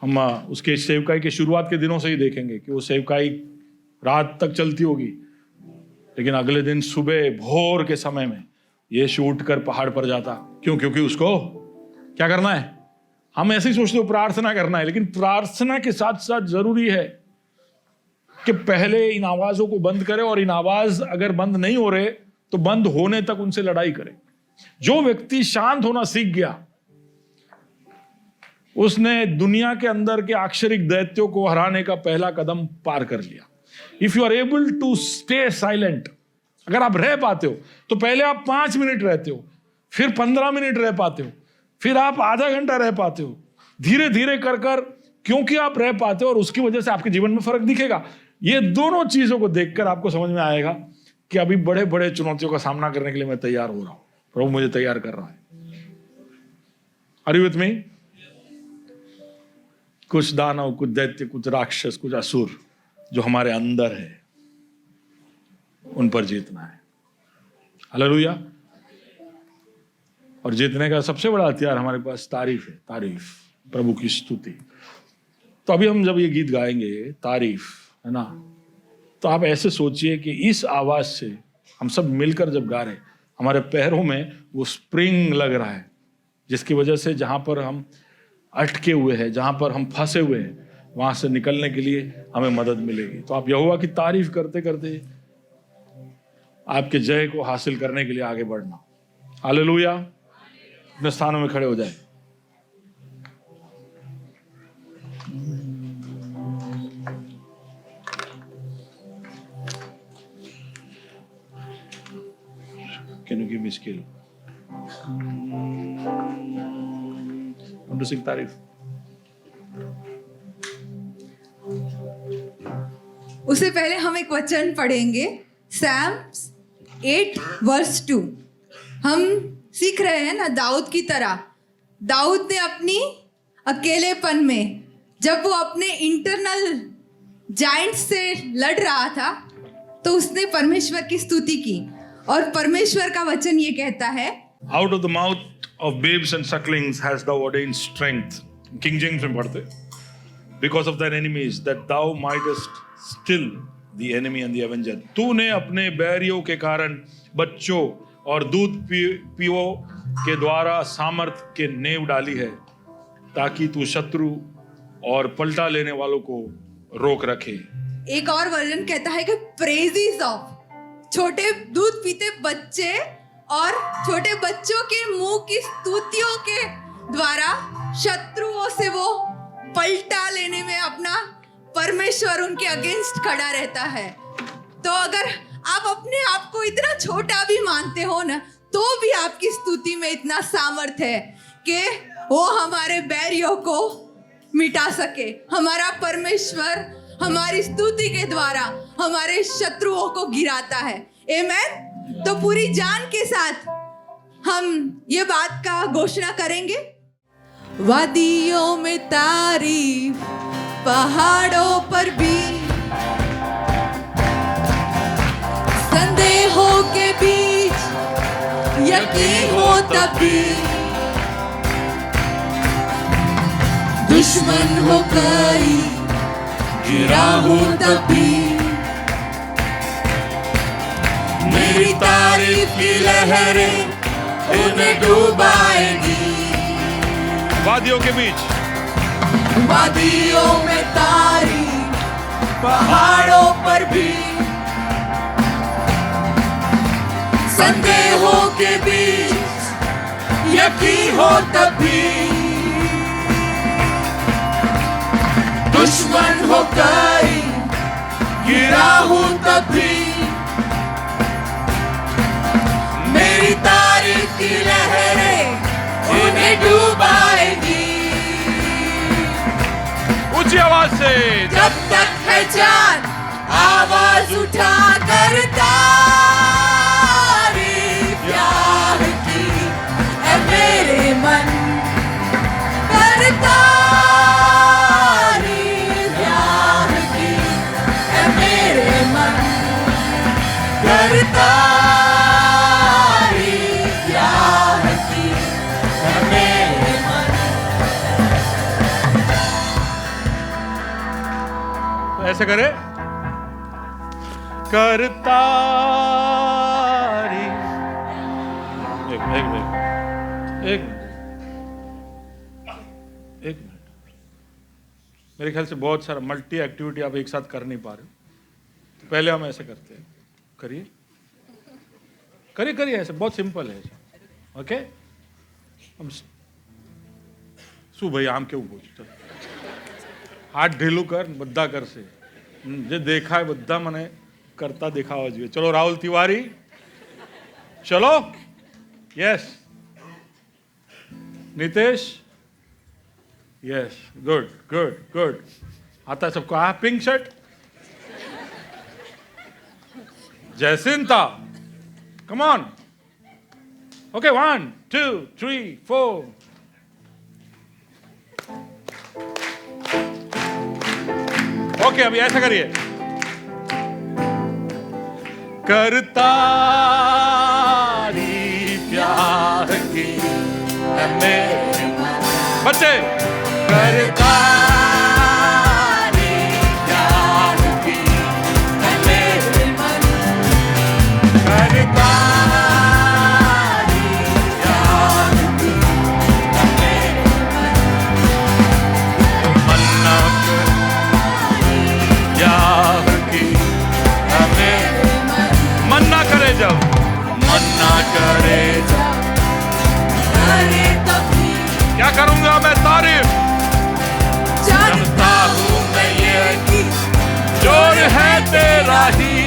हम उसके सेवकाई के शुरुआत के दिनों से ही देखेंगे कि वो सेवकाई रात तक चलती होगी, लेकिन अगले दिन सुबह भोर के समय में यीशु उठकर पहाड़ पर जाता। क्यों? क्योंकि उसको क्या करना है? हम ऐसे ही सोचते हो प्रार्थना करना है, लेकिन प्रार्थना के साथ साथ जरूरी है कि पहले इन आवाजों को बंद करे, और इन आवाज अगर बंद नहीं हो रहे तो बंद होने तक उनसे लड़ाई करे। जो व्यक्ति शांत होना सीख गया, उसने दुनिया के अंदर के आक्षरिक दैत्यों को हराने का पहला कदम पार कर लिया। If you are able to stay silent, अगर आप रह पाते हो तो पहले आप 5 मिनट रहते हो, फिर 15 मिनट रह पाते हो, फिर आप आधा घंटा रह पाते हो, धीरे धीरे कर कर, क्योंकि आप रह पाते हो और उसकी वजह से आपके जीवन में फर्क दिखेगा। ये दोनों चीजों को देखकर आपको समझ में आएगा कि अभी बड़े बड़े चुनौतियों का सामना करने के लिए मैं तैयार हो रहा हूं, प्रभु मुझे तैयार कर रहा है। Are you with me? कुछ दानव, कुछ दैत्य, कुछ राक्षस, कुछ असुर जो हमारे अंदर है, उन पर जीतना है। हालेलुया। और जीतने का सबसे बड़ा हथियार हमारे पास तारीफ है। तारीफ, प्रभु की स्तुति। तो अभी हम जब ये गीत गाएंगे, तारीफ, है ना, तो आप ऐसे सोचिए कि इस आवाज से हम सब मिलकर जब गा रहे, हमारे पैरों में वो स्प्रिंग लग रहा है, जिसकी वजह से जहां पर हम अटके हुए हैं, जहां पर हम फंसे हुए हैं, वहां से निकलने के लिए हमें मदद मिलेगी। तो आप यहोवा की तारीफ करते करते आपके जय को हासिल करने के लिए आगे बढ़ना। हालेलुया। अपने स्थानों में खड़े हो जाए। Can you give me skill? Want to sing तारीफ? उससे पहले हम एक वचन पढ़ेंगे, सैम्स 8:2। हम सीख रहे हैं ना दाऊद की तरह। दाऊद ने अपनी अकेलेपन में, जब वो अपने इंटरनल जायंट से लड़ रहा था, तो उसने परमेश्वर की स्तुति की। और परमेश्वर का वचन ये कहता है, Out of the mouth of babes and sucklings has thou ordained strength. King James में पढ़ते, because of thine enemies, that thou mightest still the enemy and the avenger. तूने अपने बैरियों के कारण बच्चों और दूध पीओ के द्वारा सामर्थ के नेव डाली है, ताकि तू शत्रु और पलटा लेने वालों को रोक रखे। एक और वर्जन कहता है कि प्रेजेस ऑफ, छोटे दूध पीते बच्चे और छोटे बच्चों के मुंह की स्तुतियों के द्वारा शत्रुओं से वो पलटा लेने में अपना परमेश्वर उनके अगेंस्ट खड़ा रहता है। तो अगर आप अपने आप को इतना छोटा भी मानते हो ना, तो भी आपकी स्तुति में इतना सामर्थ्य है कि वो हमारे बैरियों को मिटा सके। हमारा परमेश्वर हमारी स्तुति के द्वारा हमारे शत्रुओं को गिराता है। आमेन। तो पूरी जान के साथ हम ये बात का घोषणा करेंगे, वादियों में तारीफ, पहाड़ों पर भी, संदेहों के बीच यकीन हो तब भी, दुश्मन हो कई गिरा हूं तब भी, मेरी तारीफ की लहरें उन्हें डुबाएगी। वादियों के बीच, वादियों में तारीफ, पहाड़ों पर भी, संदेहों के बीच यकीन हो तब भी, दुश्मन हो कई गिरा हूं तब भी, मेरी तारीफ की लहरें उन्हें डुबाएगी। ऊंची आवाज से, जब तक है जान आवाज उठा कर तारीफ यार की, ऐ मेरे मन कर तारीफ यार की, ऐ मेरे मन कर तारीफ यार की, ऐ मेरे मन। ऐसे करे, करता एक मिनट। मेरे ख्याल से बहुत सारा मल्टी एक्टिविटी आप एक साथ कर नहीं पा रहे हो, तो पहले हम ऐसे करते हैं। करिए करिए करिए, ऐसे बहुत सिंपल है। ओके, हम શું ભાઈ આમ કેવું બોલ, હાથ ઢીલું કર, બધા કરશે, જે દેખાય બધા મને કરતા દેખાવા જોઈએ। ચલો રાહુલ तिवारी, ચલો, yes, Nitesh, yes, good good good, आता है सबको। हाँ, pink shirt, Jacinta, come on. Okay, 1 2 3 4। Okay, अभी ऐसा करिए, करता प्यार की मेरे बच्चे, करता प्यार की मेरे मन, करता प्यार की मेरे मन, मन्ना यार की मेरे मन, मन्ना करे जब, मन्ना करे जब, करे तभी, क्या करूंगा मैं तारीफ, जानता हूं मैं ये कि जोर है तेरा ही,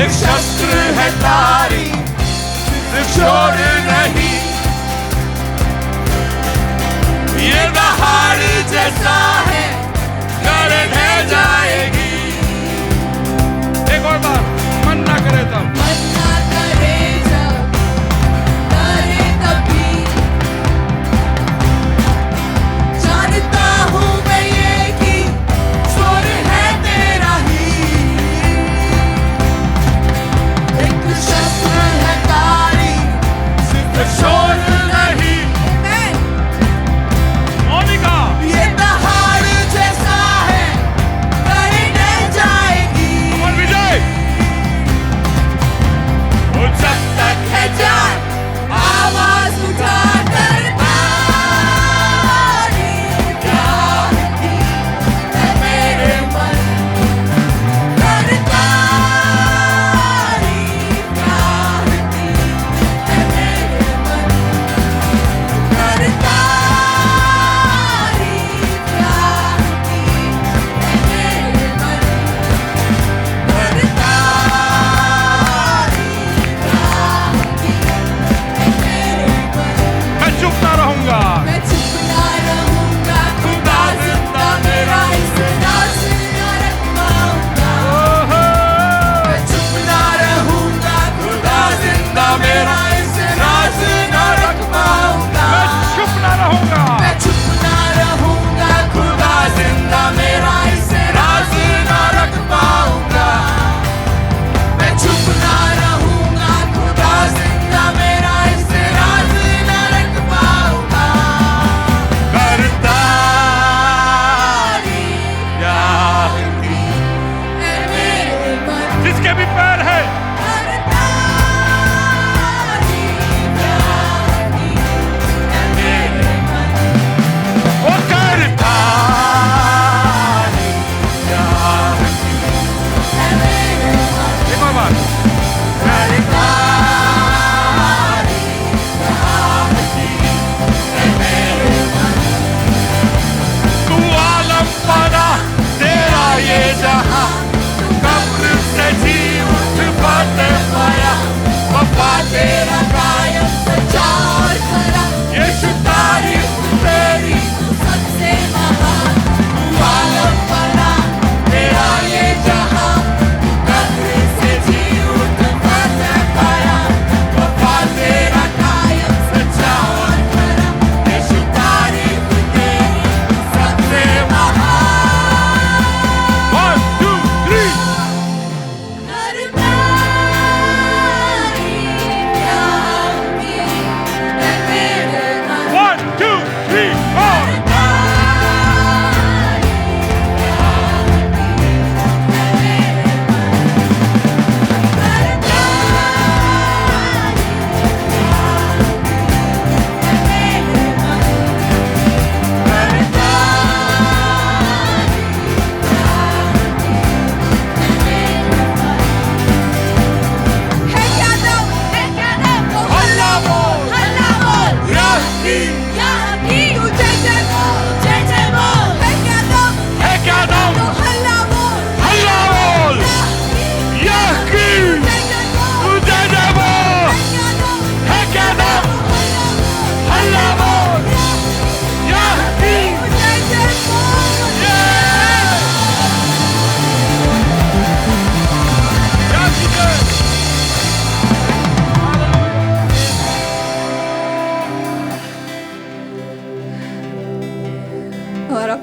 एक शस्त्र है तारीफ, सिर्फ शोर नहीं, ये दहाड़ जैसा है, करे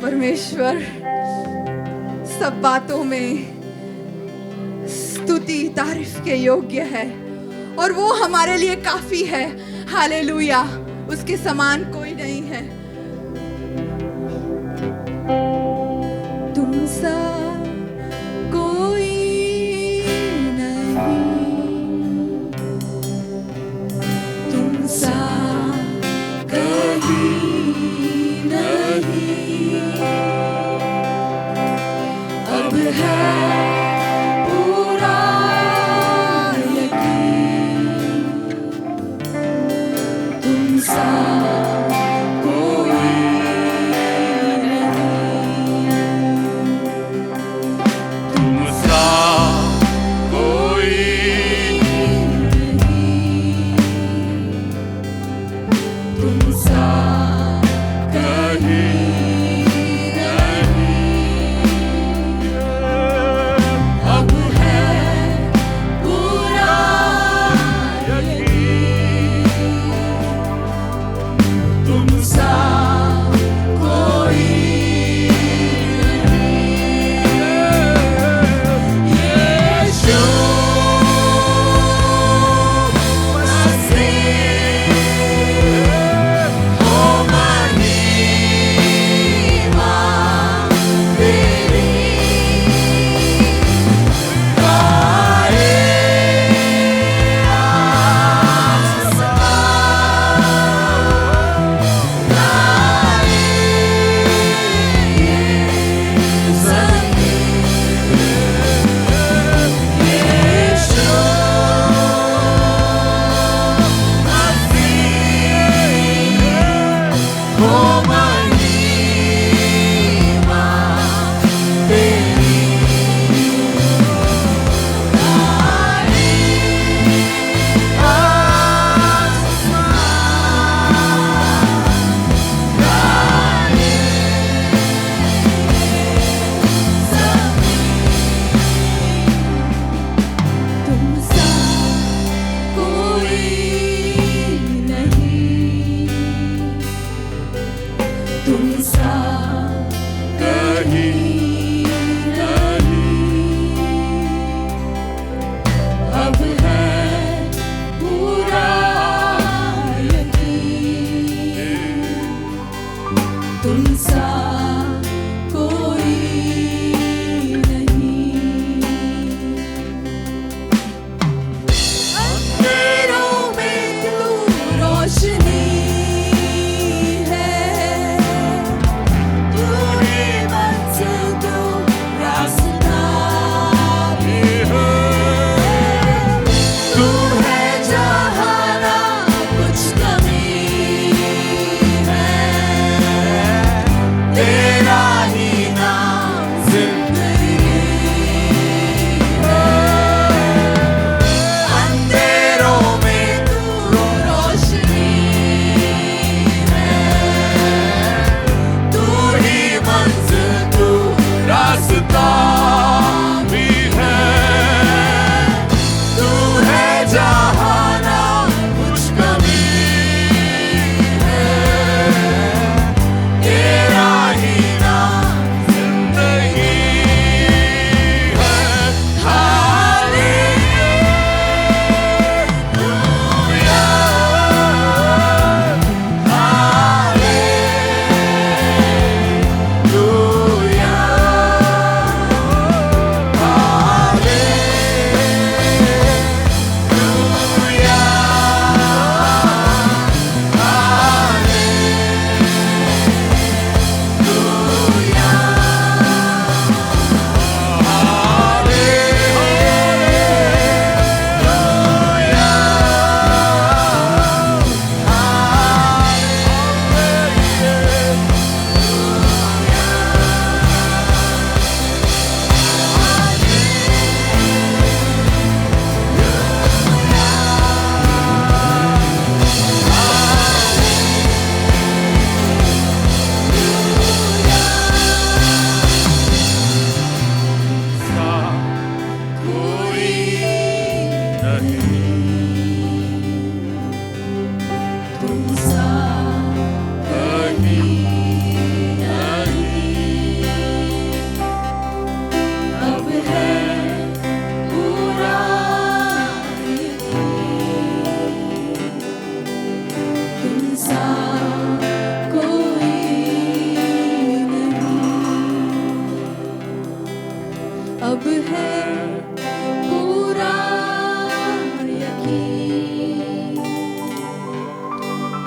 परमेश्वर सब बातों में स्तुति तारीफ के योग्य है और वो हमारे लिए काफी है। हालेलुया, उसके समान कोई नहीं है। तुम सा कोई नहीं, तुम सा कहीं नहीं, अब है पूरा यकीन, तुम सा कोई नहीं, तुम सा कोई तुम सा कहीं अब है पूरा यकीन, तुम सा कोई नहीं। यीशु मसीह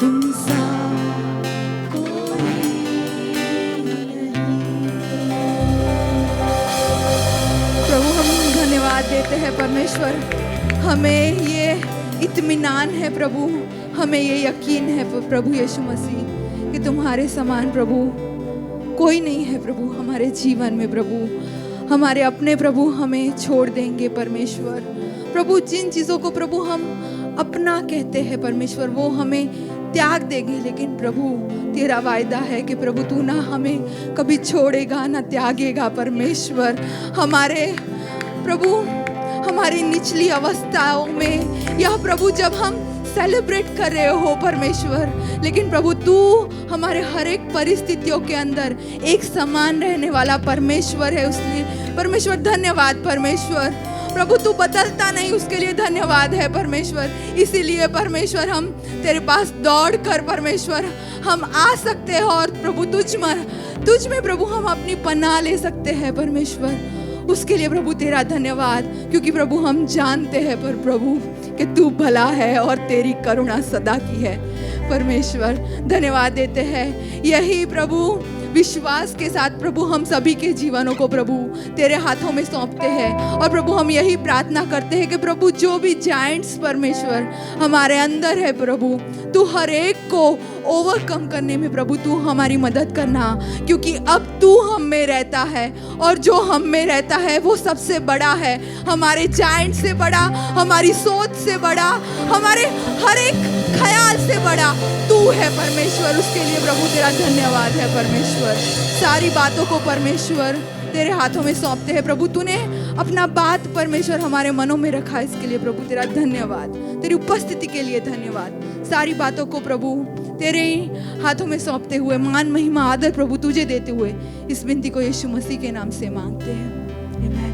तुम सा कोई नहीं। प्रभु हम धन्यवाद देते हैं परमेश्वर, हमें ये इत्मीनान है प्रभु, हमें ये यकीन है प्रभु यीशु मसीह कि तुम्हारे समान प्रभु कोई नहीं है प्रभु हमारे जीवन में। प्रभु हमारे अपने प्रभु हमें छोड़ देंगे परमेश्वर। प्रभु जिन चीज़ों को प्रभु हम अपना कहते हैं परमेश्वर वो हमें त्याग देंगे, लेकिन प्रभु तेरा वायदा है कि प्रभु तू ना हमें कभी छोड़ेगा ना त्यागेगा परमेश्वर। हमारे प्रभु हमारी निचली अवस्थाओं में यह प्रभु जब हम सेलिब्रेट कर रहे हो परमेश्वर, लेकिन प्रभु तू हमारे हर एक परिस्थितियों के अंदर एक समान रहने वाला परमेश्वर है। उसलिए परमेश्वर धन्यवाद परमेश्वर। प्रभु तू बदलता नहीं, उसके लिए धन्यवाद है परमेश्वर। इसीलिए परमेश्वर हम तेरे पास दौड़ कर परमेश्वर हम आ सकते हैं और प्रभु तुझ में प्रभु हम अपनी पनाह ले सकते हैं परमेश्वर। उसके लिए प्रभु तेरा धन्यवाद, क्योंकि प्रभु हम जानते हैं पर प्रभु कि तू भला है और तेरी करुणा सदा की है परमेश्वर। धन्यवाद देते हैं, यही प्रभु विश्वास के साथ प्रभु हम सभी के जीवनों को प्रभु तेरे हाथों में सौंपते हैं और प्रभु हम यही प्रार्थना करते हैं कि प्रभु जो भी जायंट्स परमेश्वर हमारे अंदर है प्रभु तू हर एक को ओवरकम करने में प्रभु तू हमारी मदद करना, क्योंकि अब तू हम में रहता है और जो हम में रहता है वो सबसे बड़ा है, हमारे जायंट से बड़ा, हमारी सोच से बड़ा, हमारे हर एक ख्याल से बड़ा तू है परमेश्वर। उसके लिए प्रभु तेरा धन्यवाद है परमेश्वर। सारी बातों को परमेश्वर तेरे हाथों में सौंपते हैं प्रभु। तूने अपना बात परमेश्वर हमारे मनों में रखा, इसके लिए प्रभु तेरा धन्यवाद। तेरी उपस्थिति के लिए धन्यवाद। सारी बातों को प्रभु तेरे हाथों में सौंपते हुए मान महिमा आदर प्रभु तुझे देते हुए इस विनती को यीशु मसीह के नाम से मांगते हैं। आमीन।